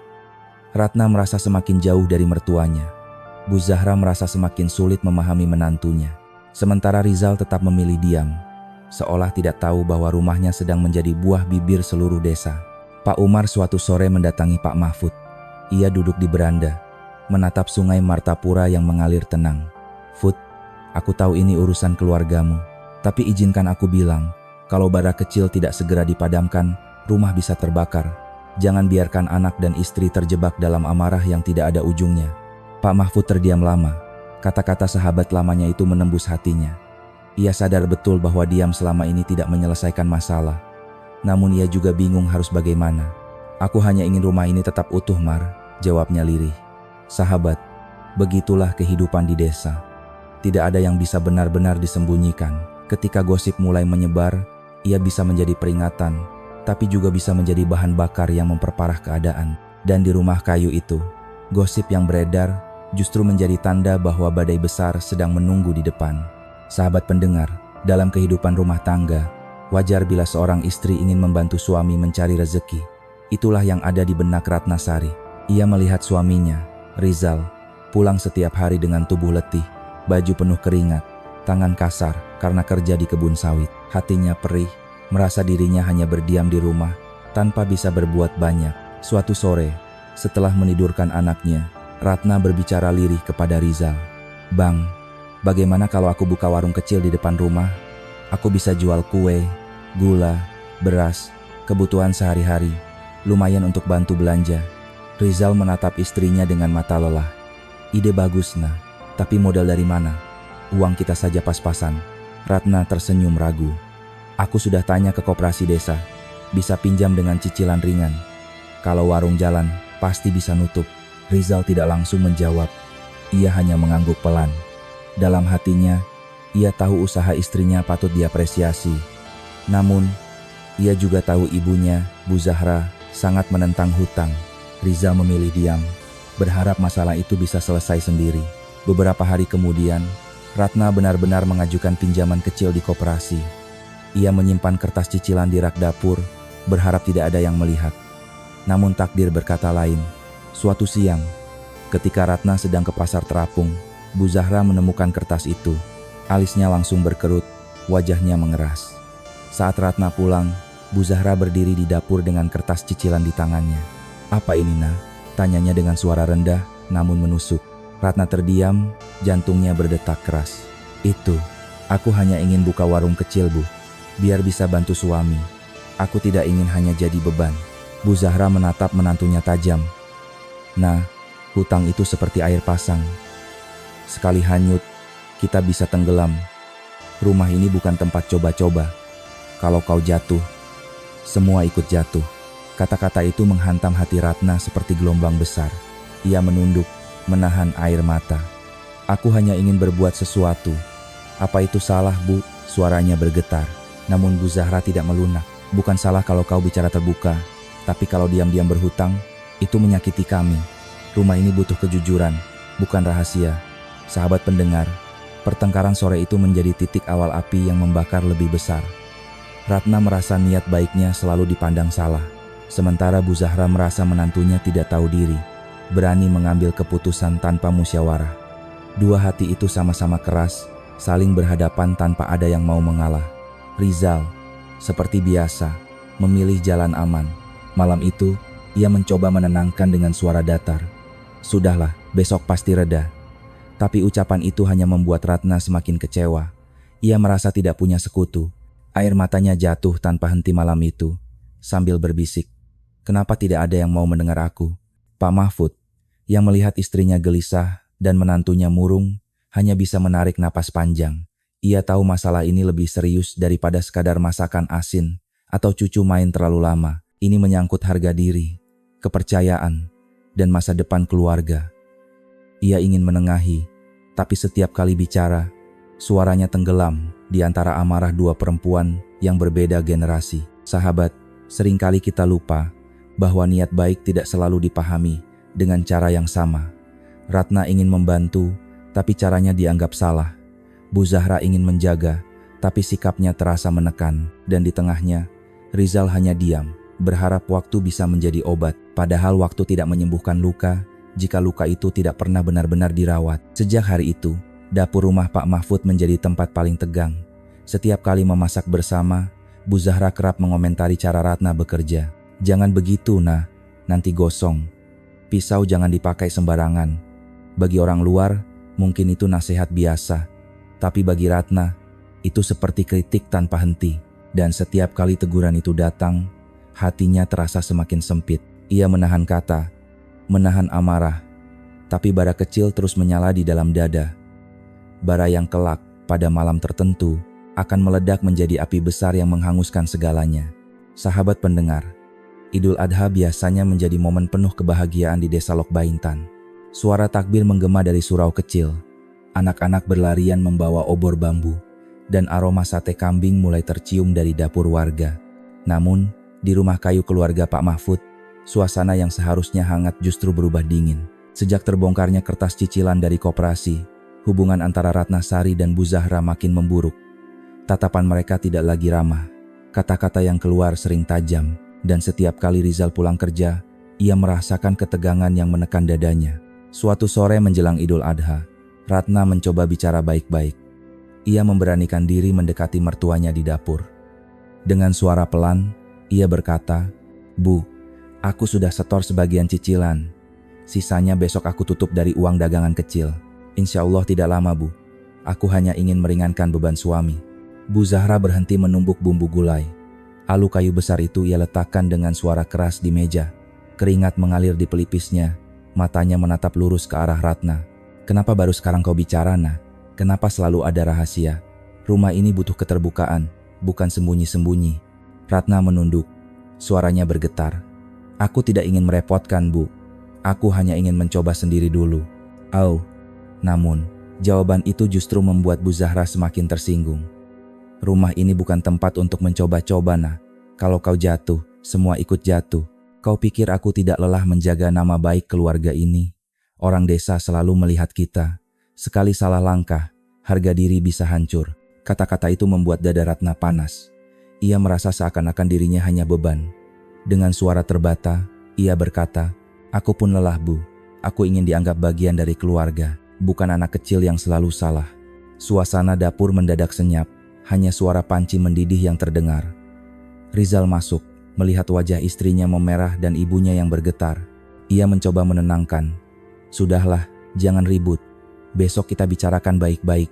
Ratna merasa semakin jauh dari mertuanya. Bu Zahra merasa semakin sulit memahami menantunya. Sementara Rizal tetap memilih diam, seolah tidak tahu bahwa rumahnya sedang menjadi buah bibir seluruh desa. Pak Umar suatu sore mendatangi Pak Mahfud. Ia duduk di beranda, menatap sungai Martapura yang mengalir tenang. "Fud, aku tahu ini urusan keluargamu, tapi izinkan aku bilang, kalau bara kecil tidak segera dipadamkan, rumah bisa terbakar. Jangan biarkan anak dan istri terjebak dalam amarah yang tidak ada ujungnya." Pak Mahfud terdiam lama. Kata-kata sahabat lamanya itu menembus hatinya. Ia sadar betul bahwa diam selama ini tidak menyelesaikan masalah. Namun ia juga bingung harus bagaimana. "Aku hanya ingin rumah ini tetap utuh, Mar," jawabnya lirih. Sahabat, begitulah kehidupan di desa. Tidak ada yang bisa benar-benar disembunyikan. Ketika gosip mulai menyebar, ia bisa menjadi peringatan, tapi juga bisa menjadi bahan bakar yang memperparah keadaan. Dan di rumah kayu itu, gosip yang beredar justru menjadi tanda bahwa badai besar sedang menunggu di depan. Sahabat pendengar, dalam kehidupan rumah tangga, wajar bila seorang istri ingin membantu suami mencari rezeki. Itulah yang ada di benak Ratnasari. Ia melihat suaminya, Rizal, pulang setiap hari dengan tubuh letih, baju penuh keringat, tangan kasar karena kerja di kebun sawit. Hatinya perih, merasa dirinya hanya berdiam di rumah, tanpa bisa berbuat banyak. Suatu sore, setelah menidurkan anaknya, Ratna berbicara lirih kepada Rizal. "Bang, bagaimana kalau aku buka warung kecil di depan rumah? Aku bisa jual kue, gula, beras, kebutuhan sehari-hari, lumayan untuk bantu belanja." Rizal menatap istrinya dengan mata lelah. "Ide bagus, Nah. Tapi modal dari mana? Uang kita saja pas-pasan." Ratna tersenyum ragu. "Aku sudah tanya ke koperasi desa. Bisa pinjam dengan cicilan ringan. Kalau warung jalan, pasti bisa nutup." Rizal tidak langsung menjawab. Ia hanya mengangguk pelan. Dalam hatinya, ia tahu usaha istrinya patut diapresiasi. Namun, ia juga tahu ibunya, Bu Zahra, sangat menentang hutang. Rizal memilih diam, berharap masalah itu bisa selesai sendiri. Beberapa hari kemudian, Ratna benar-benar mengajukan pinjaman kecil di koperasi. Ia menyimpan kertas cicilan di rak dapur, berharap tidak ada yang melihat. Namun takdir berkata lain. Suatu siang, ketika Ratna sedang ke pasar terapung, Bu Zahra menemukan kertas itu. Alisnya langsung berkerut, wajahnya mengeras. Saat Ratna pulang, Bu Zahra berdiri di dapur dengan kertas cicilan di tangannya. "Apa ini, Nah?" tanyanya dengan suara rendah namun menusuk. Ratna terdiam, jantungnya berdetak keras. "Itu, aku hanya ingin buka warung kecil, Bu. Biar bisa bantu suami. Aku tidak ingin hanya jadi beban." Bu Zahra menatap menantunya tajam. "Nah, hutang itu seperti air pasang. Sekali hanyut, kita bisa tenggelam. Rumah ini bukan tempat coba-coba. Kalau kau jatuh, semua ikut jatuh." Kata-kata itu menghantam hati Ratna seperti gelombang besar. Ia menunduk, menahan air mata. "Aku hanya ingin berbuat sesuatu." "Apa itu salah, Bu?" Suaranya bergetar. Namun Bu Zahra tidak melunak. "Bukan salah kalau kau bicara terbuka. Tapi kalau diam-diam berhutang, itu menyakiti kami. Rumah ini butuh kejujuran, bukan rahasia." Sahabat pendengar, pertengkaran sore itu menjadi titik awal api yang membakar lebih besar. Ratna merasa niat baiknya selalu dipandang salah. Sementara Bu Zahra merasa menantunya tidak tahu diri, berani mengambil keputusan tanpa musyawarah. Dua hati itu sama-sama keras, saling berhadapan tanpa ada yang mau mengalah. Rizal, seperti biasa, memilih jalan aman. Malam itu, ia mencoba menenangkan dengan suara datar. "Sudahlah, besok pasti reda." Tapi ucapan itu hanya membuat Ratna semakin kecewa. Ia merasa tidak punya sekutu. Air matanya jatuh tanpa henti malam itu, sambil berbisik, "Kenapa tidak ada yang mau mendengar aku?" Pak Mahfud, yang melihat istrinya gelisah dan menantunya murung, hanya bisa menarik napas panjang. Ia tahu masalah ini lebih serius daripada sekadar masakan asin atau cucu main terlalu lama. Ini menyangkut harga diri, kepercayaan, dan masa depan keluarga. Ia ingin menengahi, tapi setiap kali bicara, suaranya tenggelam di antara amarah dua perempuan yang berbeda generasi. Sahabat, seringkali kita lupa bahwa niat baik tidak selalu dipahami dengan cara yang sama. Ratna ingin membantu, tapi caranya dianggap salah. Bu Zahra ingin menjaga, tapi sikapnya terasa menekan. Dan di tengahnya, Rizal hanya diam, berharap waktu bisa menjadi obat. Padahal waktu tidak menyembuhkan luka, jika luka itu tidak pernah benar-benar dirawat. Sejak hari itu, dapur rumah Pak Mahfud menjadi tempat paling tegang. Setiap kali memasak bersama, Bu Zahra kerap mengomentari cara Ratna bekerja. "Jangan begitu, Nah, nanti gosong. Pisau jangan dipakai sembarangan." Bagi orang luar, mungkin itu nasihat biasa. Tapi bagi Ratna, itu seperti kritik tanpa henti. Dan setiap kali teguran itu datang, hatinya terasa semakin sempit. Ia menahan kata, menahan amarah. Tapi bara kecil terus menyala di dalam dada. Bara yang kelak, pada malam tertentu, akan meledak menjadi api besar yang menghanguskan segalanya. Sahabat pendengar, Idul Adha biasanya menjadi momen penuh kebahagiaan di desa Lok Baintan. Suara takbir menggema dari surau kecil. Anak-anak berlarian membawa obor bambu, dan aroma sate kambing mulai tercium dari dapur warga. Namun, di rumah kayu keluarga Pak Mahfud, suasana yang seharusnya hangat justru berubah dingin. Sejak terbongkarnya kertas cicilan dari koperasi, hubungan antara Ratna Sari dan Bu Zahra makin memburuk. Tatapan mereka tidak lagi ramah. Kata-kata yang keluar sering tajam. Dan setiap kali Rizal pulang kerja, Ia merasakan ketegangan yang menekan dadanya. Suatu sore menjelang Idul Adha, Ratna mencoba bicara baik-baik. Ia memberanikan diri mendekati mertuanya di dapur. Dengan suara pelan, ia berkata, "Bu, aku sudah setor sebagian cicilan. Sisanya besok aku tutup dari uang dagangan kecil. Insya Allah tidak lama, Bu. Aku hanya ingin meringankan beban suami." Bu Zahra berhenti menumbuk bumbu gulai. Alu kayu besar itu ia letakkan dengan suara keras di meja. Keringat mengalir di pelipisnya, matanya menatap lurus ke arah Ratna. "Kenapa baru sekarang kau bicara, Nah? Kenapa selalu ada rahasia? Rumah ini butuh keterbukaan, bukan sembunyi-sembunyi." Ratna menunduk, suaranya bergetar. "Aku tidak ingin merepotkan, Bu. Aku hanya ingin mencoba sendiri dulu." "Oh." Namun, jawaban itu justru membuat Bu Zahra semakin tersinggung. "Rumah ini bukan tempat untuk mencoba-coba, Nah. Kalau kau jatuh, semua ikut jatuh. Kau pikir aku tidak lelah menjaga nama baik keluarga ini? Orang desa selalu melihat kita. Sekali salah langkah, harga diri bisa hancur." Kata-kata itu membuat dada Ratna panas. Ia merasa seakan-akan dirinya hanya beban. Dengan suara terbata, ia berkata, "Aku pun lelah, Bu. Aku ingin dianggap bagian dari keluarga, bukan anak kecil yang selalu salah." Suasana dapur mendadak senyap, hanya suara panci mendidih yang terdengar. Rizal masuk, melihat wajah istrinya memerah dan ibunya yang bergetar. Ia mencoba menenangkan. "Sudahlah, jangan ribut. Besok kita bicarakan baik-baik."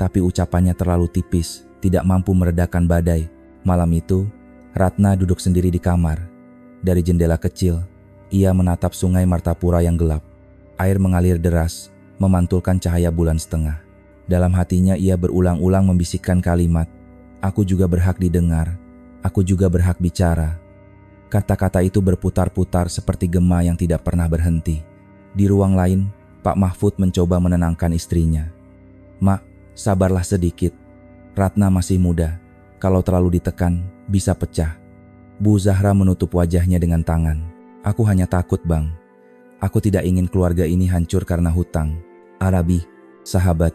Tapi ucapannya terlalu tipis, tidak mampu meredakan badai. Malam itu, Ratna duduk sendiri di kamar. Dari jendela kecil, ia menatap sungai Martapura yang gelap. Air mengalir deras, memantulkan cahaya bulan setengah. Dalam hatinya ia berulang-ulang membisikkan kalimat, "Aku juga berhak didengar. Aku juga berhak bicara." Kata-kata itu berputar-putar seperti gema yang tidak pernah berhenti. Di ruang lain, Pak Mahfud mencoba menenangkan istrinya. "Mak, sabarlah sedikit. Ratna masih muda. Kalau terlalu ditekan, bisa pecah." Bu Zahra menutup wajahnya dengan tangan. "Aku hanya takut, Bang. Aku tidak ingin keluarga ini hancur karena hutang." "Arabi, sahabat,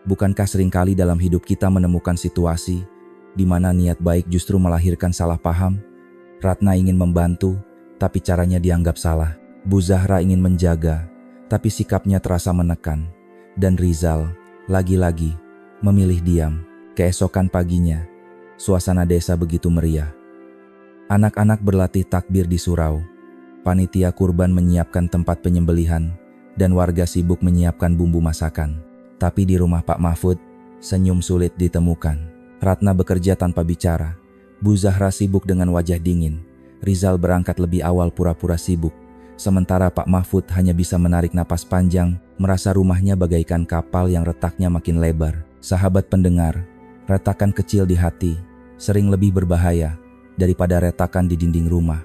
bukankah seringkali dalam hidup kita menemukan situasi di mana niat baik justru melahirkan salah paham?" Ratna ingin membantu, tapi caranya dianggap salah. Bu Zahra ingin menjaga, tapi sikapnya terasa menekan. Dan Rizal, lagi-lagi, memilih diam. Keesokan paginya, suasana desa begitu meriah. Anak-anak berlatih takbir di surau. Panitia kurban menyiapkan tempat penyembelihan, dan warga sibuk menyiapkan bumbu masakan. Tapi di rumah Pak Mahfud, senyum sulit ditemukan. Ratna bekerja tanpa bicara. Bu Zahra sibuk dengan wajah dingin. Rizal berangkat lebih awal pura-pura sibuk. Sementara Pak Mahfud hanya bisa menarik napas panjang, merasa rumahnya bagaikan kapal yang retaknya makin lebar. Sahabat pendengar, retakan kecil di hati sering lebih berbahaya daripada retakan di dinding rumah.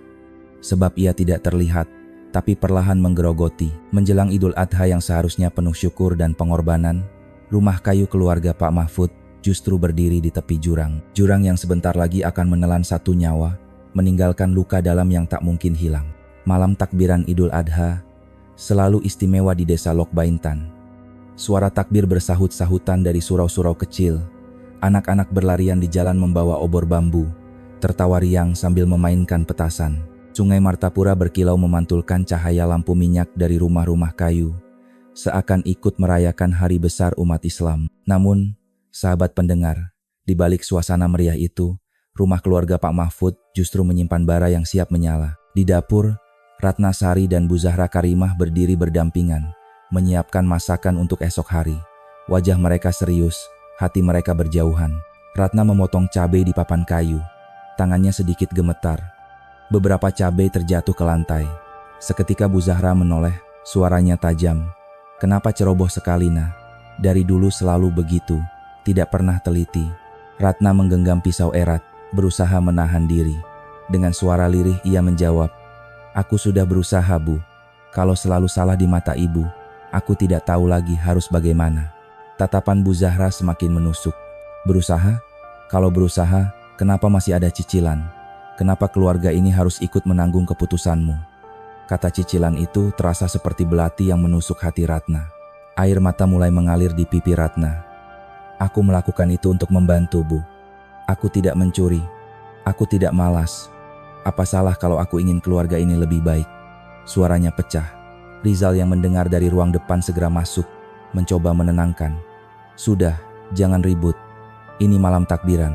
Sebab ia tidak terlihat, tapi perlahan menggerogoti. Menjelang Idul Adha yang seharusnya penuh syukur dan pengorbanan, rumah kayu keluarga Pak Mahfud justru berdiri di tepi jurang. Jurang yang sebentar lagi akan menelan satu nyawa, meninggalkan luka dalam yang tak mungkin hilang. Malam takbiran Idul Adha selalu istimewa di desa Lok Baintan. Suara takbir bersahut-sahutan dari surau-surau kecil. Anak-anak berlarian di jalan membawa obor bambu, tertawa riang sambil memainkan petasan. Sungai Martapura berkilau memantulkan cahaya lampu minyak dari rumah-rumah kayu, seakan ikut merayakan hari besar umat Islam. Namun, sahabat pendengar, di balik suasana meriah itu, rumah keluarga Pak Mahfud justru menyimpan bara yang siap menyala. Di dapur, Ratna Sari dan Bu Zahra Karimah berdiri berdampingan, menyiapkan masakan untuk esok hari. Wajah mereka serius, hati mereka berjauhan. Ratna memotong cabai di papan kayu. Tangannya sedikit gemetar. Beberapa cabai terjatuh ke lantai. Seketika Bu Zahra menoleh, suaranya tajam. "Kenapa ceroboh sekali, Nah? Dari dulu selalu begitu. Tidak pernah teliti." Ratna menggenggam pisau erat, berusaha menahan diri. Dengan suara lirih ia menjawab, "Aku sudah berusaha, Bu. Kalau selalu salah di mata Ibu, aku tidak tahu lagi harus bagaimana." Tatapan Bu Zahra semakin menusuk. "Berusaha? Kalau berusaha, kenapa masih ada cicilan? Kenapa keluarga ini harus ikut menanggung keputusanmu?" Kata cicilan itu terasa seperti belati yang menusuk hati Ratna. Air mata mulai mengalir di pipi Ratna. "Aku melakukan itu untuk membantu, Bu. Aku tidak mencuri. Aku tidak malas. Apa salah kalau aku ingin keluarga ini lebih baik?" Suaranya pecah. Rizal yang mendengar dari ruang depan segera masuk, mencoba menenangkan. Sudah, jangan ribut. Ini malam takbiran.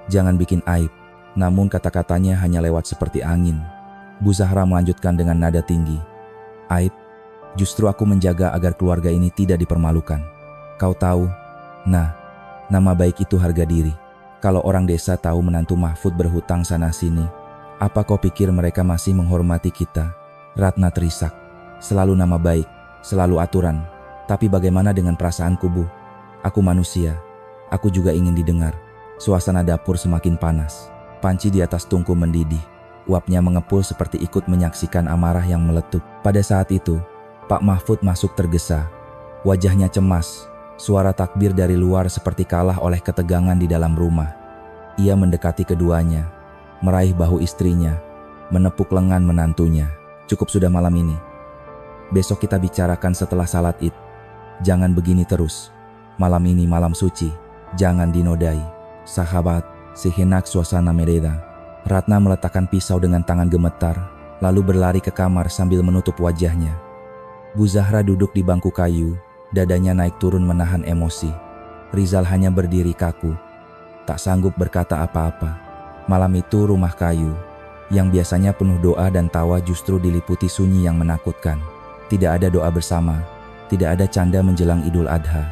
Jangan bikin aib. Namun kata-katanya hanya lewat seperti angin. Bu Zahra melanjutkan dengan nada tinggi. Aib? Justru aku menjaga agar keluarga ini tidak dipermalukan. Kau tahu? Nah, nama baik itu harga diri. Kalau orang desa tahu menantu Mahfud berhutang sana-sini, apa kau pikir mereka masih menghormati kita? Ratna terisak. Selalu nama baik, selalu aturan. Tapi bagaimana dengan perasaanku, Bu? Aku manusia. Aku juga ingin didengar. Suasana dapur semakin panas. Panci di atas tungku mendidih. Uapnya mengepul seperti ikut menyaksikan amarah yang meletup. Pada saat itu, Pak Mahfud masuk tergesa. Wajahnya cemas. Suara takbir dari luar seperti kalah oleh ketegangan di dalam rumah. Ia mendekati keduanya, meraih bahu istrinya, menepuk lengan menantunya. Cukup sudah malam ini. Besok kita bicarakan setelah salat Id. Jangan begini terus. Malam ini malam suci. Jangan dinodai. Sahabat, sejenak suasana mereda. Ratna meletakkan pisau dengan tangan gemetar, lalu berlari ke kamar sambil menutup wajahnya. Bu Zahra duduk di bangku kayu, dadanya naik turun menahan emosi. Rizal hanya berdiri kaku, tak sanggup berkata apa-apa. Malam itu rumah kayu, yang biasanya penuh doa dan tawa justru diliputi sunyi yang menakutkan. Tidak ada doa bersama, tidak ada canda menjelang Idul Adha.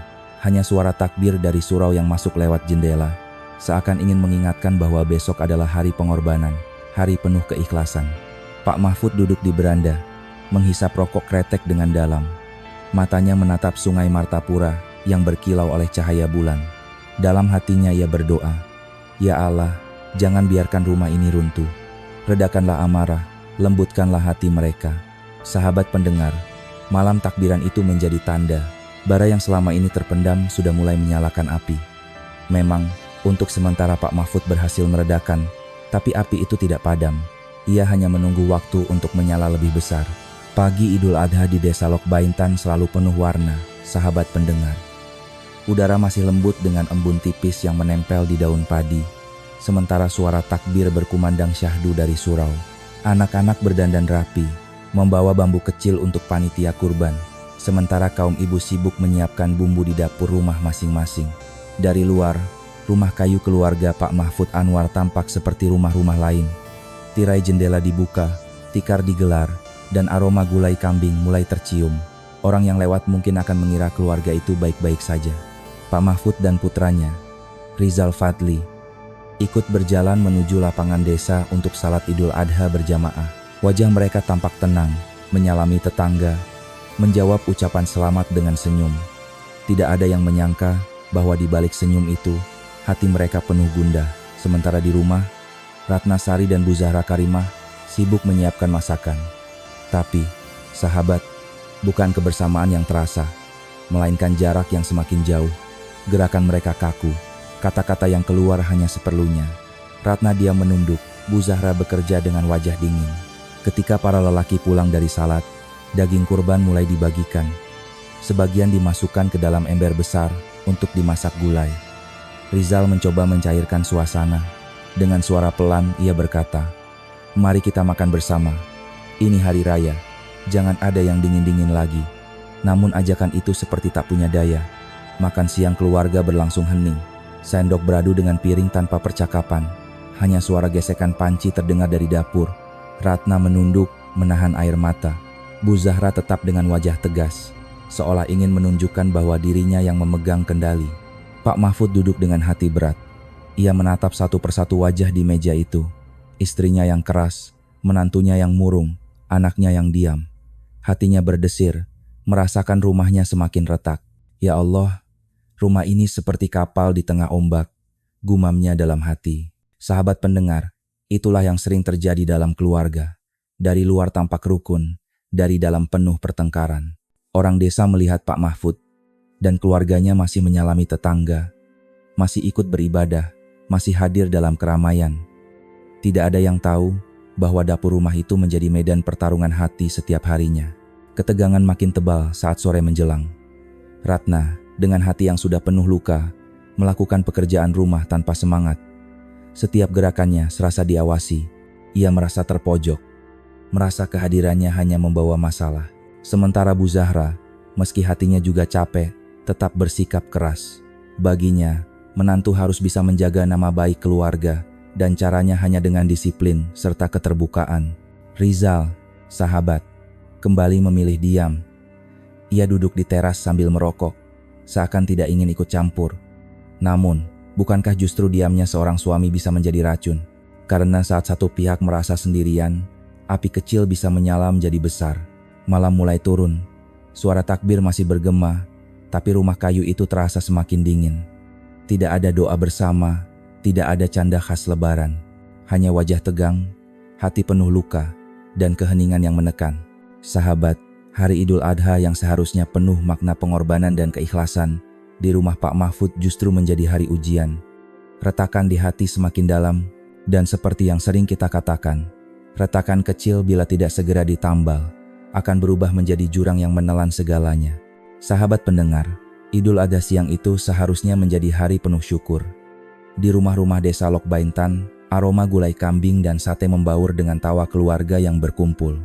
Hanya suara takbir dari surau yang masuk lewat jendela, seakan ingin mengingatkan bahwa besok adalah hari pengorbanan, hari penuh keikhlasan. Pak Mahfud duduk di beranda, menghisap rokok kretek dengan dalam. Matanya menatap sungai Martapura yang berkilau oleh cahaya bulan. Dalam hatinya ia berdoa, Ya Allah, jangan biarkan rumah ini runtuh. Redakanlah amarah, lembutkanlah hati mereka. Sahabat pendengar, malam takbiran itu menjadi tanda. Bara yang selama ini terpendam sudah mulai menyalakan api. Memang, untuk sementara Pak Mahfud berhasil meredakan, tapi api itu tidak padam. Ia hanya menunggu waktu untuk menyala lebih besar. Pagi Idul Adha di desa Lok Baintan selalu penuh warna, sahabat pendengar. Udara masih lembut dengan embun tipis yang menempel di daun padi. Sementara suara takbir berkumandang syahdu dari surau. Anak-anak berdandan rapi, membawa bambu kecil untuk panitia kurban. Sementara kaum ibu sibuk menyiapkan bumbu di dapur rumah masing-masing. Dari luar, rumah kayu keluarga Pak Mahfud Anwar tampak seperti rumah-rumah lain. Tirai jendela dibuka, tikar digelar, dan aroma gulai kambing mulai tercium. Orang yang lewat mungkin akan mengira keluarga itu baik-baik saja. Pak Mahfud dan putranya, Rizal Fadli, ikut berjalan menuju lapangan desa untuk salat Idul Adha berjamaah. Wajah mereka tampak tenang, menyalami tetangga, menjawab ucapan selamat dengan senyum. Tidak ada yang menyangka bahwa di balik senyum itu, hati mereka penuh gundah. Sementara di rumah, Ratna Sari dan Bu Zahra Karimah sibuk menyiapkan masakan. Tapi, sahabat, bukan kebersamaan yang terasa, melainkan jarak yang semakin jauh. Gerakan mereka kaku, kata-kata yang keluar hanya seperlunya. Ratna diam menunduk, Bu Zahra bekerja dengan wajah dingin. Ketika para lelaki pulang dari salat, daging kurban mulai dibagikan. Sebagian dimasukkan ke dalam ember besar untuk dimasak gulai. Rizal mencoba mencairkan suasana. Dengan suara pelan ia berkata, "Mari kita makan bersama. Ini hari raya, jangan ada yang dingin-dingin lagi." Namun ajakan itu seperti tak punya daya. Makan siang keluarga berlangsung hening. Sendok beradu dengan piring tanpa percakapan. Hanya suara gesekan panci terdengar dari dapur. Ratna menunduk, menahan air mata. Bu Zahra tetap dengan wajah tegas, seolah ingin menunjukkan bahwa dirinya yang memegang kendali. Pak Mahfud duduk dengan hati berat. Ia menatap satu persatu wajah di meja itu. Istrinya yang keras, menantunya yang murung, anaknya yang diam. Hatinya berdesir, merasakan rumahnya semakin retak. Ya Allah, rumah ini seperti kapal di tengah ombak, gumamnya dalam hati. Sahabat pendengar, itulah yang sering terjadi dalam keluarga. Dari luar tampak rukun, dari dalam penuh pertengkaran. Orang desa melihat Pak Mahfud dan keluarganya masih menyalami tetangga, masih ikut beribadah, masih hadir dalam keramaian. Tidak ada yang tahu bahwa dapur rumah itu menjadi medan pertarungan hati setiap harinya. Ketegangan makin tebal saat sore menjelang. Ratna, dengan hati yang sudah penuh luka, melakukan pekerjaan rumah tanpa semangat. Setiap gerakannya serasa diawasi. Ia merasa terpojok. merasa kehadirannya hanya membawa masalah. Sementara Bu Zahra, meski hatinya juga capek, tetap bersikap keras. Baginya, menantu harus bisa menjaga nama baik keluarga, dan caranya hanya dengan disiplin serta keterbukaan. Rizal, sahabat, kembali memilih diam. Ia duduk di teras sambil merokok, seakan tidak ingin ikut campur. Namun, bukankah justru diamnya seorang suami bisa menjadi racun? Karena saat satu pihak merasa sendirian, api kecil bisa menyala menjadi besar. Malam mulai turun, suara takbir masih bergema, tapi rumah kayu itu terasa semakin dingin. Tidak ada doa bersama, tidak ada canda khas lebaran. Hanya wajah tegang, hati penuh luka, dan keheningan yang menekan. Sahabat, hari Idul Adha yang seharusnya penuh makna pengorbanan dan keikhlasan, di rumah Pak Mahfud justru menjadi hari ujian. Retakan di hati semakin dalam, dan seperti yang sering kita katakan, retakan kecil bila tidak segera ditambal, akan berubah menjadi jurang yang menelan segalanya. Sahabat pendengar, Idul Adha siang itu seharusnya menjadi hari penuh syukur. Di rumah-rumah desa Lok Baintan, aroma gulai kambing dan sate membaur dengan tawa keluarga yang berkumpul.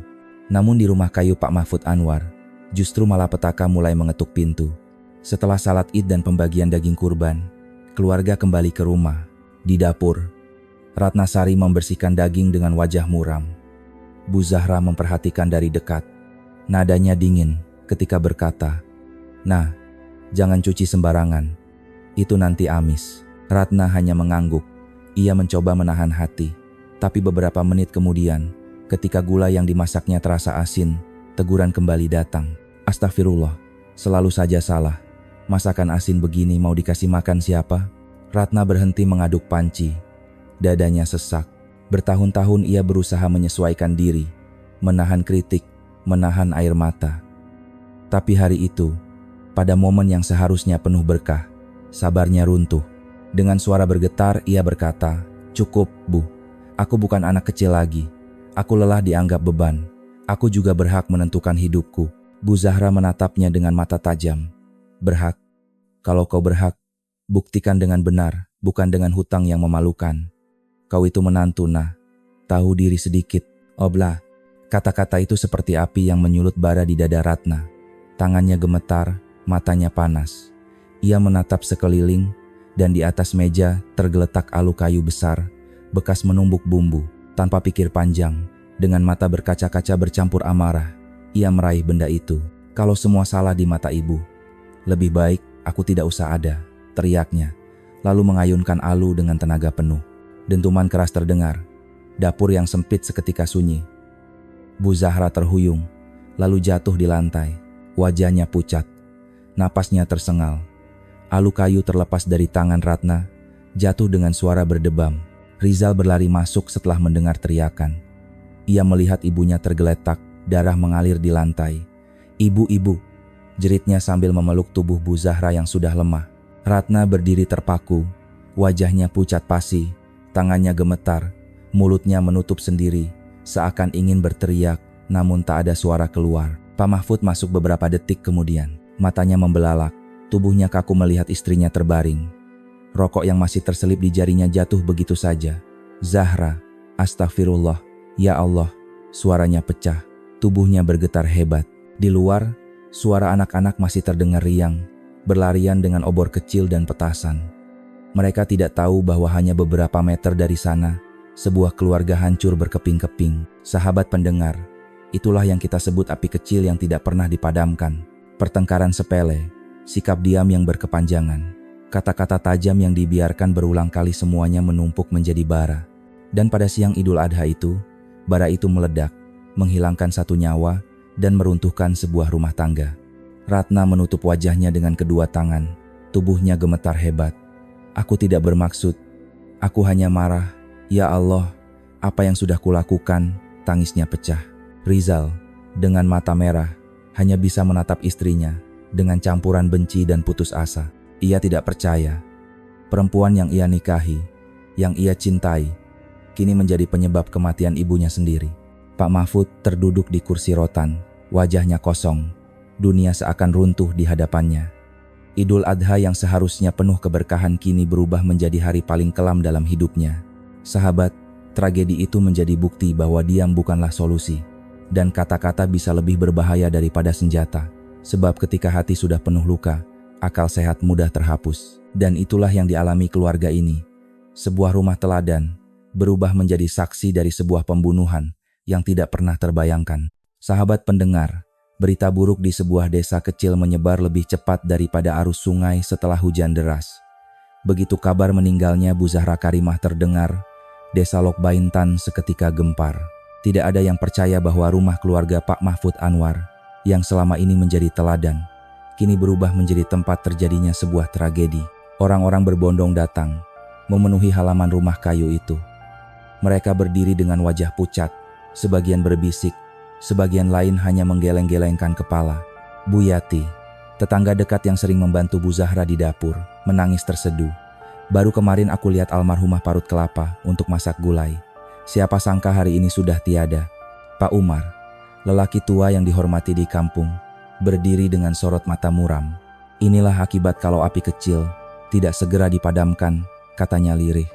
Namun di rumah kayu Pak Mahfud Anwar, justru malapetaka mulai mengetuk pintu. Setelah salat Id dan pembagian daging kurban, keluarga kembali ke rumah. Di dapur, Ratnasari membersihkan daging dengan wajah muram. Bu Zahra memperhatikan dari dekat. Nadanya dingin ketika berkata, "Nah, jangan cuci sembarangan. Itu nanti amis." Ratna hanya mengangguk. Ia mencoba menahan hati. Tapi beberapa menit kemudian, ketika gula yang dimasaknya terasa asin, teguran kembali datang. "Astagfirullah, selalu saja salah. Masakan asin begini mau dikasih makan siapa?" Ratna berhenti mengaduk panci. Dadanya sesak. Bertahun-tahun ia berusaha menyesuaikan diri, menahan kritik, menahan air mata. Tapi hari itu, pada momen yang seharusnya penuh berkah, sabarnya runtuh. Dengan suara bergetar ia berkata, "Cukup, Bu. Aku bukan anak kecil lagi. Aku lelah dianggap beban. Aku juga berhak menentukan hidupku." Bu Zahra menatapnya dengan mata tajam. "Berhak? Kalau kau berhak, buktikan dengan benar, bukan dengan hutang yang memalukan. Kau itu menantu, nah. Tahu diri sedikit." Oblah. Kata-kata itu seperti api yang menyulut bara di dada Ratna. Tangannya gemetar, matanya panas. Ia menatap sekeliling, dan di atas meja tergeletak alu kayu besar, bekas menumbuk bumbu. Tanpa pikir panjang, dengan mata berkaca-kaca bercampur amarah, ia meraih benda itu. "Kalau semua salah di mata ibu, lebih baik aku tidak usah ada," teriaknya, lalu mengayunkan alu dengan tenaga penuh. Dentuman keras terdengar. Dapur yang sempit seketika sunyi. Bu Zahra terhuyung, lalu jatuh di lantai. Wajahnya pucat, napasnya tersengal. Alu kayu terlepas dari tangan Ratna, jatuh dengan suara berdebam. Rizal berlari masuk setelah mendengar teriakan. Ia melihat ibunya tergeletak, darah mengalir di lantai. "Ibu, ibu!" jeritnya sambil memeluk tubuh Bu Zahra yang sudah lemah. Ratna berdiri terpaku, wajahnya pucat pasi, tangannya gemetar, mulutnya menutup sendiri, seakan ingin berteriak, namun tak ada suara keluar. Pak Mahfud masuk beberapa detik kemudian. Matanya membelalak, tubuhnya kaku melihat istrinya terbaring. Rokok yang masih terselip di jarinya jatuh begitu saja. "Zahra, astagfirullah, ya Allah." Suaranya pecah, tubuhnya bergetar hebat. Di luar, suara anak-anak masih terdengar riang, berlarian dengan obor kecil dan petasan. Mereka tidak tahu bahwa hanya beberapa meter dari sana, sebuah keluarga hancur berkeping-keping. Sahabat pendengar, itulah yang kita sebut api kecil yang tidak pernah dipadamkan. Pertengkaran sepele, sikap diam yang berkepanjangan, kata-kata tajam yang dibiarkan berulang kali semuanya menumpuk menjadi bara. Dan pada siang Idul Adha itu, bara itu meledak, menghilangkan satu nyawa dan meruntuhkan sebuah rumah tangga. Ratna menutup wajahnya dengan kedua tangan, tubuhnya gemetar hebat. "Aku tidak bermaksud, aku hanya marah. Ya Allah, apa yang sudah kulakukan?" Tangisnya pecah. Rizal, dengan mata merah, hanya bisa menatap istrinya dengan campuran benci dan putus asa. Ia tidak percaya. Perempuan yang ia nikahi, yang ia cintai, kini menjadi penyebab kematian ibunya sendiri. Pak Mahfud terduduk di kursi rotan, wajahnya kosong. Dunia seakan runtuh di hadapannya. Idul Adha yang seharusnya penuh keberkahan kini berubah menjadi hari paling kelam dalam hidupnya. Sahabat, tragedi itu menjadi bukti bahwa diam bukanlah solusi. dan kata-kata bisa lebih berbahaya daripada senjata. Sebab ketika hati sudah penuh luka, akal sehat mudah terhapus. Dan itulah yang dialami keluarga ini. Sebuah rumah teladan berubah menjadi saksi dari sebuah pembunuhan yang tidak pernah terbayangkan. Sahabat pendengar, berita buruk di sebuah desa kecil menyebar lebih cepat daripada arus sungai setelah hujan deras. Begitu kabar meninggalnya Bu Zahra Karimah terdengar, desa Lokbaintan seketika gempar. Tidak ada yang percaya bahwa rumah keluarga Pak Mahfud Anwar, yang selama ini menjadi teladan, kini berubah menjadi tempat terjadinya sebuah tragedi. Orang-orang berbondong datang, memenuhi halaman rumah kayu itu. Mereka berdiri dengan wajah pucat, sebagian berbisik, sebagian lain hanya menggeleng-gelengkan kepala. Bu Yati, tetangga dekat yang sering membantu Bu Zahra di dapur, menangis terseduh. Baru kemarin aku lihat almarhumah parut kelapa untuk masak gulai. Siapa sangka hari ini sudah tiada. Pak Umar, lelaki tua yang dihormati di kampung, berdiri dengan sorot mata muram. Inilah akibat kalau api kecil tidak segera dipadamkan, katanya lirih.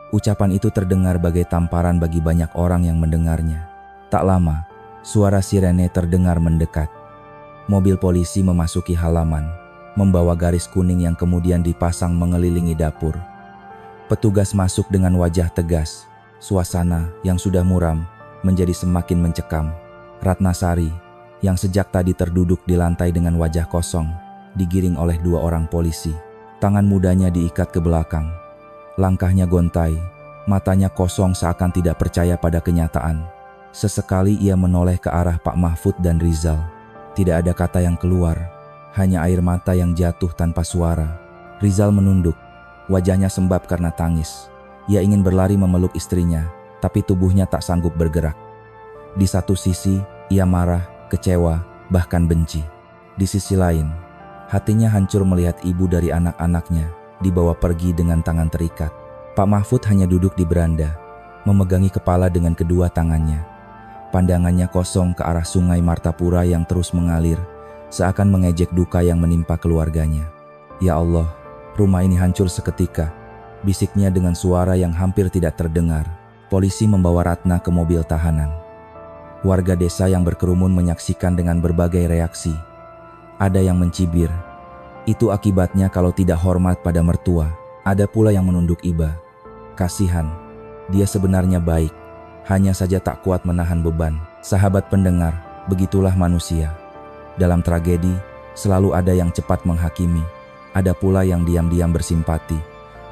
Ucapan itu terdengar bagai tamparan bagi banyak orang yang mendengarnya. Tak lama, suara sirene terdengar mendekat. Mobil polisi memasuki halaman, membawa garis kuning yang kemudian dipasang mengelilingi dapur. Petugas masuk dengan wajah tegas. Suasana yang sudah muram menjadi semakin mencekam. Ratnasari, yang sejak tadi terduduk di lantai dengan wajah kosong, digiring oleh 2 orang polisi. Tangan mudanya diikat ke belakang. Langkahnya gontai, matanya kosong seakan tidak percaya pada kenyataan. Sesekali ia menoleh ke arah Pak Mahfud dan Rizal. Tidak ada kata yang keluar, hanya air mata yang jatuh tanpa suara. Rizal menunduk, wajahnya sembab karena tangis. Ia ingin berlari memeluk istrinya, tapi tubuhnya tak sanggup bergerak. Di satu sisi, ia marah, kecewa, bahkan benci. Di sisi lain, hatinya hancur melihat ibu dari anak-anaknya dibawa pergi dengan tangan terikat. Pak Mahfud hanya duduk di beranda, memegangi kepala dengan kedua tangannya. Pandangannya kosong ke arah sungai Martapura yang terus mengalir, seakan mengejek duka yang menimpa keluarganya. Ya Allah, rumah ini hancur seketika, bisiknya dengan suara yang hampir tidak terdengar. Polisi membawa Ratna ke mobil tahanan. Warga desa yang berkerumun menyaksikan dengan berbagai reaksi. Ada yang mencibir, itu akibatnya kalau tidak hormat pada mertua. Ada pula yang menunduk iba. Kasihan, dia sebenarnya baik, hanya saja tak kuat menahan beban. Sahabat pendengar, begitulah manusia. Dalam tragedi, selalu ada yang cepat menghakimi, ada pula yang diam-diam bersimpati.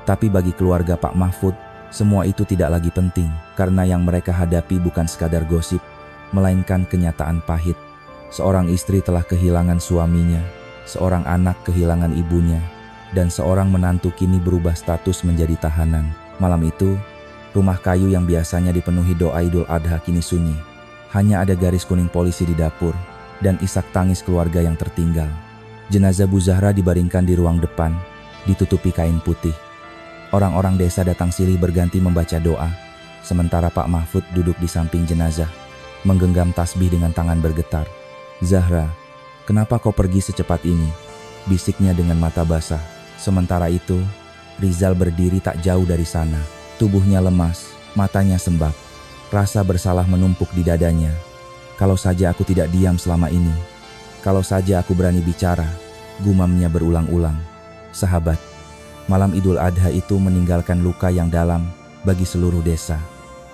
Tapi bagi keluarga Pak Mahfud, semua itu tidak lagi penting, karena yang mereka hadapi bukan sekadar gosip, melainkan kenyataan pahit. Seorang istri telah kehilangan suaminya, seorang anak kehilangan ibunya, dan seorang menantu kini berubah status menjadi tahanan. Malam itu, rumah kayu yang biasanya dipenuhi doa Idul Adha kini sunyi. Hanya ada garis kuning polisi di dapur, dan isak tangis keluarga yang tertinggal. Jenazah Bu Zahra dibaringkan di ruang depan, ditutupi kain putih. Orang-orang desa datang silih berganti membaca doa, sementara Pak Mahfud duduk di samping jenazah, menggenggam tasbih dengan tangan bergetar. Zahra, kenapa kau pergi secepat ini? Bisiknya dengan mata basah. Sementara itu, Rizal berdiri tak jauh dari sana. Tubuhnya lemas, matanya sembab. Rasa bersalah menumpuk di dadanya. Kalau saja aku tidak diam selama ini. Kalau saja aku berani bicara, gumamnya berulang-ulang. Sahabat, malam Idul Adha itu meninggalkan luka yang dalam bagi seluruh desa.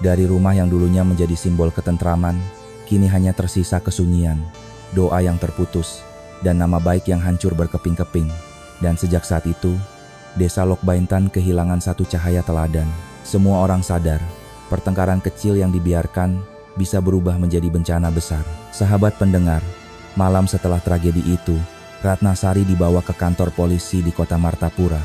Dari rumah yang dulunya menjadi simbol ketentraman, kini hanya tersisa kesunyian, doa yang terputus, dan nama baik yang hancur berkeping-keping. Dan sejak saat itu, desa Lokbaintan kehilangan satu cahaya teladan. Semua orang sadar, pertengkaran kecil yang dibiarkan bisa berubah menjadi bencana besar. Sahabat pendengar, malam setelah tragedi itu, Ratnasari dibawa ke kantor polisi di kota Martapura.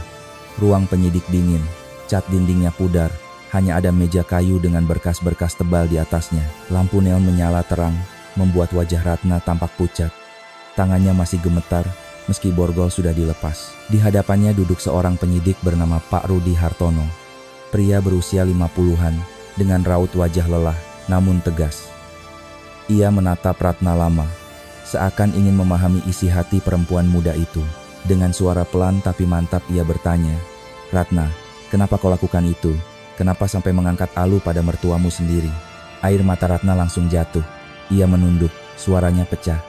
Ruang penyidik dingin, cat dindingnya pudar, hanya ada meja kayu dengan berkas-berkas tebal di atasnya. Lampu neon menyala terang, membuat wajah Ratna tampak pucat. Tangannya masih gemetar, meski borgol sudah dilepas. Di hadapannya duduk seorang penyidik bernama Pak Rudi Hartono. Pria berusia 50-an, dengan raut wajah lelah, namun tegas. Ia menatap Ratna lama, seakan ingin memahami isi hati perempuan muda itu. Dengan suara pelan tapi mantap ia bertanya, Ratna, kenapa kau lakukan itu? Kenapa sampai mengangkat alu pada mertuamu sendiri? Air mata Ratna langsung jatuh. Ia menunduk, suaranya pecah.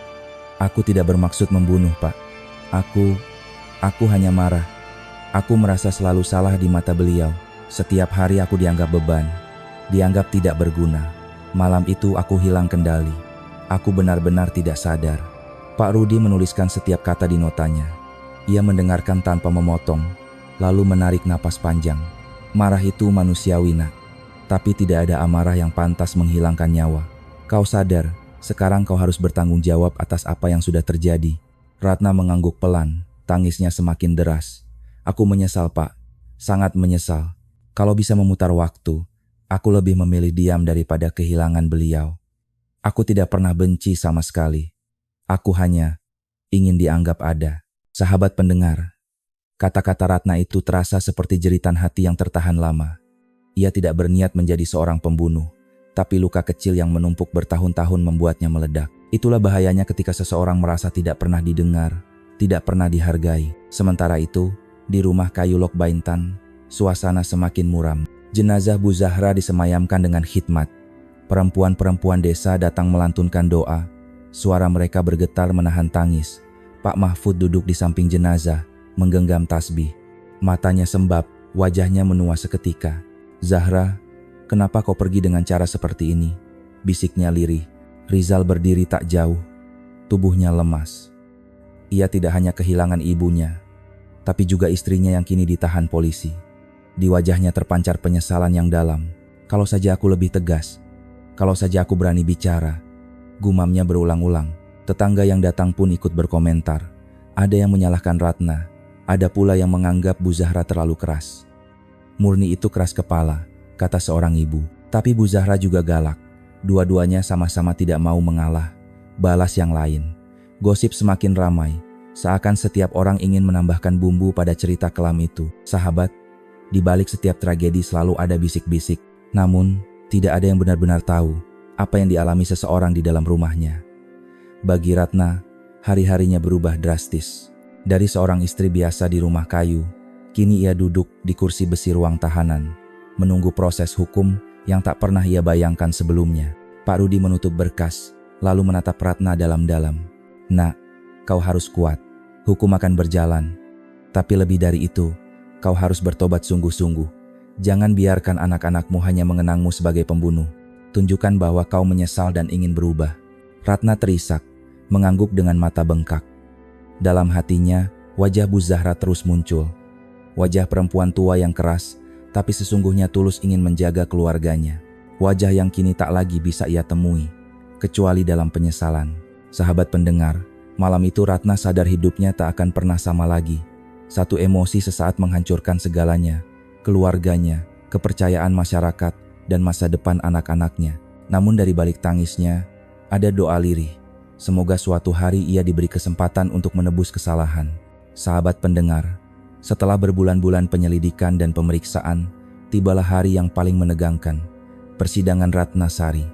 Aku tidak bermaksud membunuh, Pak. Aku hanya marah. Aku merasa selalu salah di mata beliau. Setiap hari aku dianggap beban, dianggap tidak berguna. Malam itu aku hilang kendali. Aku benar-benar tidak sadar. Pak Rudi menuliskan setiap kata di notanya. Ia mendengarkan tanpa memotong, lalu menarik napas panjang. Marah itu manusiawi, Nak. Tapi tidak ada amarah yang pantas menghilangkan nyawa. Kau sadar, sekarang kau harus bertanggung jawab atas apa yang sudah terjadi. Ratna mengangguk pelan, tangisnya semakin deras. Aku menyesal, Pak. Sangat menyesal. Kalau bisa memutar waktu, aku lebih memilih diam daripada kehilangan beliau. Aku tidak pernah benci sama sekali. Aku hanya ingin dianggap ada. Sahabat pendengar, kata-kata Ratna itu terasa seperti jeritan hati yang tertahan lama. Ia tidak berniat menjadi seorang pembunuh, tapi luka kecil yang menumpuk bertahun-tahun membuatnya meledak. Itulah bahayanya ketika seseorang merasa tidak pernah didengar, tidak pernah dihargai. Sementara itu, di rumah kayu Lok Baintan, suasana semakin muram. Jenazah Bu Zahra disemayamkan dengan khidmat. Perempuan-perempuan desa datang melantunkan doa. Suara mereka bergetar menahan tangis. Pak Mahfud duduk di samping jenazah, menggenggam tasbih. Matanya sembab, wajahnya menua seketika. Zahra, kenapa kau pergi dengan cara seperti ini? Bisiknya lirih. Rizal berdiri tak jauh. Tubuhnya lemas. Ia tidak hanya kehilangan ibunya, tapi juga istrinya yang kini ditahan polisi. Di wajahnya terpancar penyesalan yang dalam. Kalau saja aku lebih tegas. Kalau saja aku berani bicara. Gumamnya berulang-ulang. Tetangga yang datang pun ikut berkomentar. Ada yang menyalahkan Ratna. Ada pula yang menganggap Bu Zahra terlalu keras. Murni itu keras kepala, kata seorang ibu. Tapi Bu Zahra juga galak. Dua-duanya sama-sama tidak mau mengalah. Balas yang lain. Gosip semakin ramai. Seakan setiap orang ingin menambahkan bumbu pada cerita kelam itu. Sahabat, di balik setiap tragedi selalu ada bisik-bisik. Namun, tidak ada yang benar-benar tahu apa yang dialami seseorang di dalam rumahnya. Bagi Ratna, hari-harinya berubah drastis. Dari seorang istri biasa di rumah kayu, kini ia duduk di kursi besi ruang tahanan, menunggu proses hukum yang tak pernah ia bayangkan sebelumnya. Pak Rudi menutup berkas, lalu menatap Ratna dalam-dalam. Nak, kau harus kuat. Hukum akan berjalan. Tapi lebih dari itu, kau harus bertobat sungguh-sungguh. Jangan biarkan anak-anakmu hanya mengenangmu sebagai pembunuh. Tunjukkan bahwa kau menyesal dan ingin berubah. Ratna terisak, mengangguk dengan mata bengkak. Dalam hatinya, wajah Bu Zahra terus muncul. Wajah perempuan tua yang keras, tapi sesungguhnya tulus ingin menjaga keluarganya. Wajah yang kini tak lagi bisa ia temui, kecuali dalam penyesalan. Sahabat pendengar, malam itu Ratna sadar hidupnya tak akan pernah sama lagi. Satu emosi sesaat menghancurkan segalanya, keluarganya, kepercayaan masyarakat, dan masa depan anak-anaknya. Namun dari balik tangisnya, ada doa lirih. Semoga suatu hari ia diberi kesempatan untuk menebus kesalahan. Sahabat pendengar, setelah berbulan-bulan penyelidikan dan pemeriksaan, tibalah hari yang paling menegangkan. Persidangan Ratna Sari.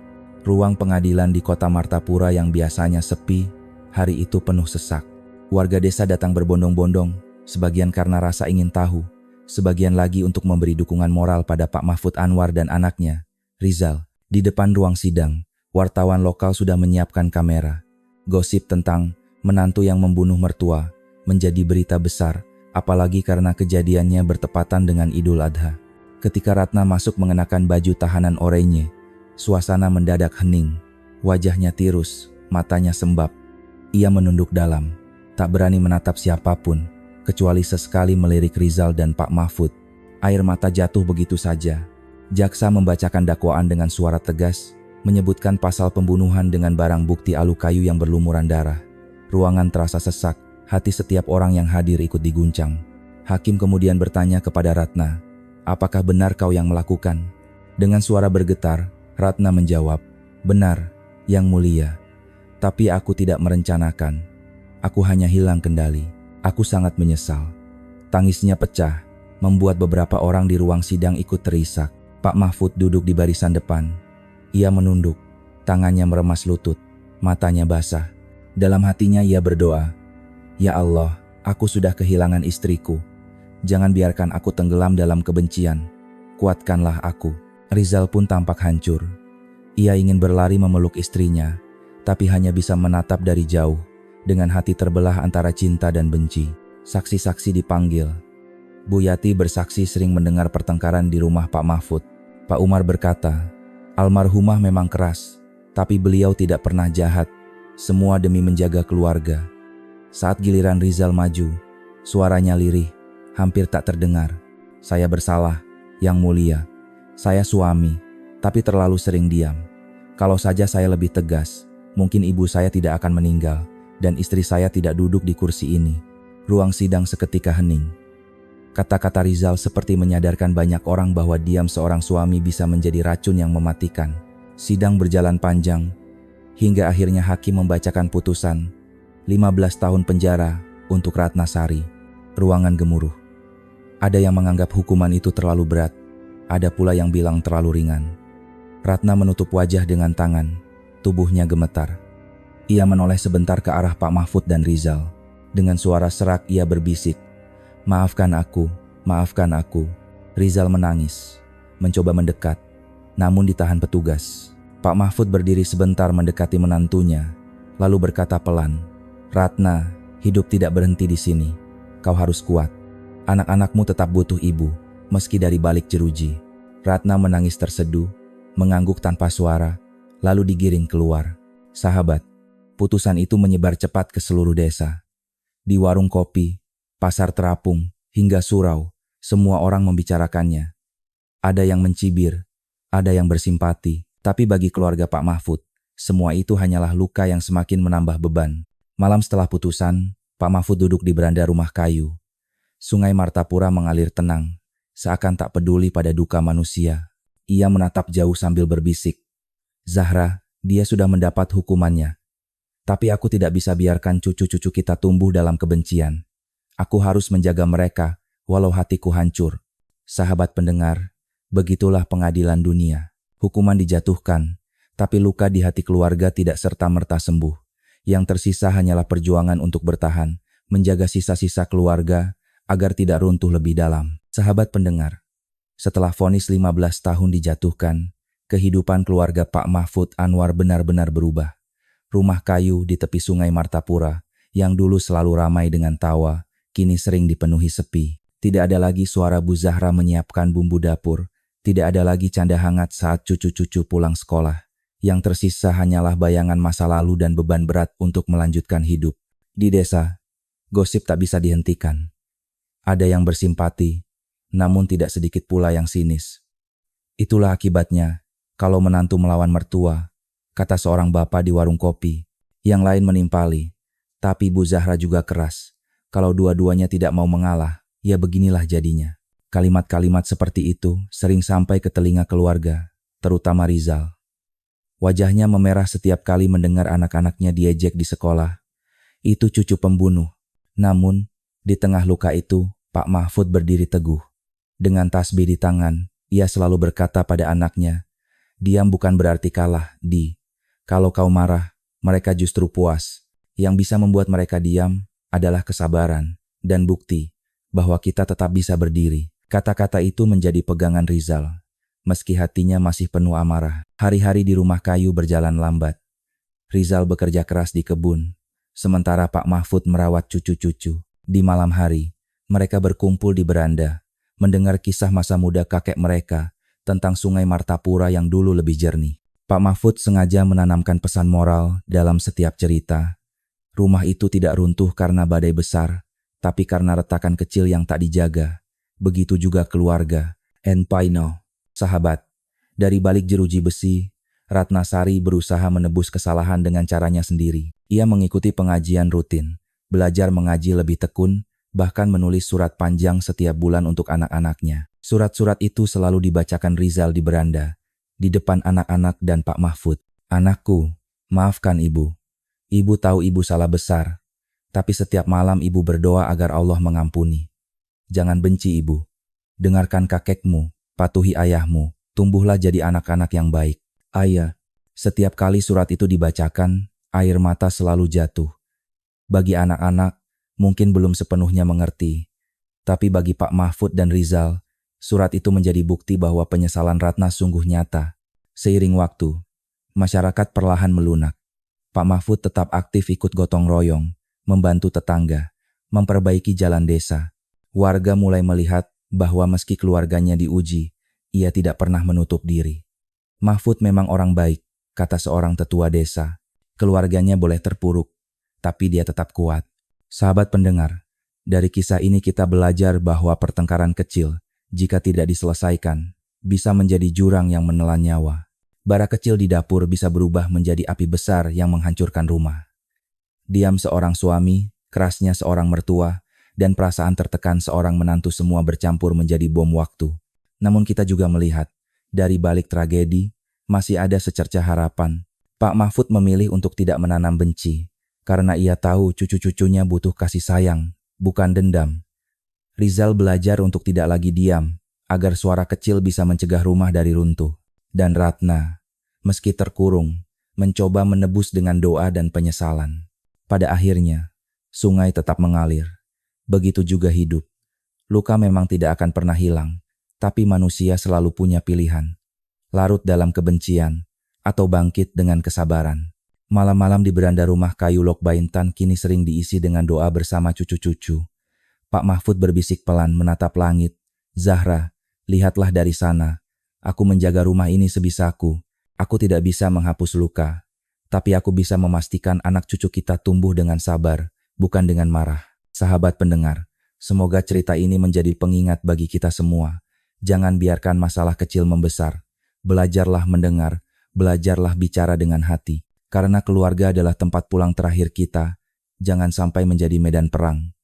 Ruang pengadilan di kota Martapura yang biasanya sepi, hari itu penuh sesak. Warga desa datang berbondong-bondong, sebagian karena rasa ingin tahu, sebagian lagi untuk memberi dukungan moral pada Pak Mahfud Anwar dan anaknya, Rizal. Di depan ruang sidang, wartawan lokal sudah menyiapkan kamera. Gosip tentang menantu yang membunuh mertua menjadi berita besar, apalagi karena kejadiannya bertepatan dengan Idul Adha. Ketika Ratna masuk mengenakan baju tahanan oranye, suasana mendadak hening. Wajahnya tirus, matanya sembab. Ia menunduk dalam, tak berani menatap siapapun, kecuali sesekali melirik Rizal dan Pak Mahfud. Air mata jatuh begitu saja. Jaksa membacakan dakwaan dengan suara tegas, menyebutkan pasal pembunuhan dengan barang bukti alu kayu yang berlumuran darah. Ruangan terasa sesak, hati setiap orang yang hadir ikut diguncang. Hakim kemudian bertanya kepada Ratna, apakah benar kau yang melakukan? Dengan suara bergetar, Ratna menjawab, benar, Yang Mulia. Tapi aku tidak merencanakan. Aku hanya hilang kendali. Aku sangat menyesal. Tangisnya pecah, membuat beberapa orang di ruang sidang ikut terisak. Pak Mahfud duduk di barisan depan. Ia menunduk, tangannya meremas lutut, matanya basah. Dalam hatinya ia berdoa, ya Allah, aku sudah kehilangan istriku. Jangan biarkan aku tenggelam dalam kebencian. Kuatkanlah aku. Rizal pun tampak hancur. Ia ingin berlari memeluk istrinya, tapi hanya bisa menatap dari jauh, dengan hati terbelah antara cinta dan benci. Saksi-saksi dipanggil. Bu Yati bersaksi sering mendengar pertengkaran di rumah Pak Mahfud. Pak Umar berkata, almarhumah memang keras, tapi beliau tidak pernah jahat, semua demi menjaga keluarga. Saat giliran Rizal maju, suaranya lirih, hampir tak terdengar. Saya bersalah, Yang Mulia. Saya suami, tapi terlalu sering diam. Kalau saja saya lebih tegas, mungkin ibu saya tidak akan meninggal, dan istri saya tidak duduk di kursi ini. Ruang sidang seketika hening. Kata-kata Rizal seperti menyadarkan banyak orang bahwa diam seorang suami bisa menjadi racun yang mematikan. Sidang berjalan panjang, hingga akhirnya hakim membacakan putusan 15 tahun penjara untuk Ratna Sari. Ruangan gemuruh. Ada yang menganggap hukuman itu terlalu berat, ada pula yang bilang terlalu ringan. Ratna menutup wajah dengan tangan, tubuhnya gemetar. Ia menoleh sebentar ke arah Pak Mahfud dan Rizal. Dengan suara serak ia berbisik, maafkan aku, maafkan aku. Rizal menangis, mencoba mendekat, namun ditahan petugas. Pak Mahfud berdiri sebentar mendekati menantunya, lalu berkata pelan, Ratna, hidup tidak berhenti di sini. Kau harus kuat. Anak-anakmu tetap butuh ibu, meski dari balik jeruji. Ratna menangis terseduh, mengangguk tanpa suara, lalu digiring keluar. Sahabat, putusan itu menyebar cepat ke seluruh desa. Di warung kopi, pasar terapung, hingga surau, semua orang membicarakannya. Ada yang mencibir, ada yang bersimpati, tapi bagi keluarga Pak Mahfud, semua itu hanyalah luka yang semakin menambah beban. Malam setelah putusan, Pak Mahfud duduk di beranda rumah kayu. Sungai Martapura mengalir tenang, seakan tak peduli pada duka manusia. Ia menatap jauh sambil berbisik, Zahra, dia sudah mendapat hukumannya. Tapi aku tidak bisa biarkan cucu-cucu kita tumbuh dalam kebencian. Aku harus menjaga mereka, walau hatiku hancur. Sahabat pendengar, begitulah pengadilan dunia. Hukuman dijatuhkan, tapi luka di hati keluarga tidak serta-merta sembuh. Yang tersisa hanyalah perjuangan untuk bertahan, menjaga sisa-sisa keluarga, agar tidak runtuh lebih dalam. Sahabat pendengar, setelah vonis 15 tahun dijatuhkan, kehidupan keluarga Pak Mahfud Anwar benar-benar berubah. Rumah kayu di tepi sungai Martapura, yang dulu selalu ramai dengan tawa, kini sering dipenuhi sepi. Tidak ada lagi suara Bu Zahra menyiapkan bumbu dapur, tidak ada lagi canda hangat saat cucu-cucu pulang sekolah. Yang tersisa hanyalah bayangan masa lalu dan beban berat untuk melanjutkan hidup. Di desa, gosip tak bisa dihentikan. Ada yang bersimpati, namun tidak sedikit pula yang sinis. Itulah akibatnya, kalau menantu melawan mertua, kata seorang bapak di warung kopi. Yang lain menimpali, tapi Bu Zahra juga keras. Kalau dua-duanya tidak mau mengalah, ya beginilah jadinya. Kalimat-kalimat seperti itu sering sampai ke telinga keluarga, terutama Rizal. Wajahnya memerah setiap kali mendengar anak-anaknya diejek di sekolah. Itu cucu pembunuh. Namun, di tengah luka itu, Pak Mahfud berdiri teguh. Dengan tasbih di tangan, ia selalu berkata pada anaknya, diam bukan berarti kalah, Di. Kalau kau marah, mereka justru puas. Yang bisa membuat mereka diam adalah kesabaran dan bukti bahwa kita tetap bisa berdiri. Kata-kata itu menjadi pegangan Rizal. Meski hatinya masih penuh amarah, hari-hari di rumah kayu berjalan lambat. Rizal bekerja keras di kebun, sementara Pak Mahfud merawat cucu-cucu. Di malam hari, mereka berkumpul di beranda, mendengar kisah masa muda kakek mereka tentang sungai Martapura yang dulu lebih jernih. Pak Mahfud sengaja menanamkan pesan moral dalam setiap cerita. Rumah itu tidak runtuh karena badai besar, tapi karena retakan kecil yang tak dijaga. Begitu juga keluarga. And Paino. Sahabat, dari balik jeruji besi, Ratna Sari berusaha menebus kesalahan dengan caranya sendiri. Ia mengikuti pengajian rutin, belajar mengaji lebih tekun, bahkan menulis surat panjang setiap bulan untuk anak-anaknya. Surat-surat itu selalu dibacakan Rizal di beranda, di depan anak-anak dan Pak Mahfud. Anakku, maafkan ibu. Ibu tahu ibu salah besar, tapi setiap malam ibu berdoa agar Allah mengampuni. Jangan benci ibu. Dengarkan kakekmu. Patuhi ayahmu, tumbuhlah jadi anak-anak yang baik. Ayah, setiap kali surat itu dibacakan, air mata selalu jatuh. Bagi anak-anak, mungkin belum sepenuhnya mengerti. Tapi bagi Pak Mahfud dan Rizal, surat itu menjadi bukti bahwa penyesalan Ratna sungguh nyata. Seiring waktu, masyarakat perlahan melunak. Pak Mahfud tetap aktif ikut gotong royong, membantu tetangga, memperbaiki jalan desa. Warga mulai melihat bahwa meski keluarganya diuji, ia tidak pernah menutup diri. Mahfud memang orang baik, kata seorang tetua desa. Keluarganya boleh terpuruk, tapi dia tetap kuat. Sahabat pendengar, dari kisah ini kita belajar bahwa pertengkaran kecil, jika tidak diselesaikan, bisa menjadi jurang yang menelan nyawa. Bara kecil di dapur bisa berubah menjadi api besar yang menghancurkan rumah. Diam seorang suami, kerasnya seorang mertua, dan perasaan tertekan seorang menantu semua bercampur menjadi bom waktu. Namun kita juga melihat, dari balik tragedi, masih ada secercah harapan. Pak Mahfud memilih untuk tidak menanam benci, karena ia tahu cucu-cucunya butuh kasih sayang, bukan dendam. Rizal belajar untuk tidak lagi diam, agar suara kecil bisa mencegah rumah dari runtuh. Dan Ratna, meski terkurung, mencoba menebus dengan doa dan penyesalan. Pada akhirnya, sungai tetap mengalir. Begitu juga hidup. Luka memang tidak akan pernah hilang, tapi manusia selalu punya pilihan. Larut dalam kebencian, atau bangkit dengan kesabaran. Malam-malam di beranda rumah kayu Lok Baintan kini sering diisi dengan doa bersama cucu-cucu. Pak Mahfud berbisik pelan menatap langit. Zahra, lihatlah dari sana. Aku menjaga rumah ini sebisaku. Aku tidak bisa menghapus luka, tapi aku bisa memastikan anak cucu kita tumbuh dengan sabar, bukan dengan marah. Sahabat pendengar, semoga cerita ini menjadi pengingat bagi kita semua. Jangan biarkan masalah kecil membesar. Belajarlah mendengar, belajarlah bicara dengan hati. Karena keluarga adalah tempat pulang terakhir kita. Jangan sampai menjadi medan perang.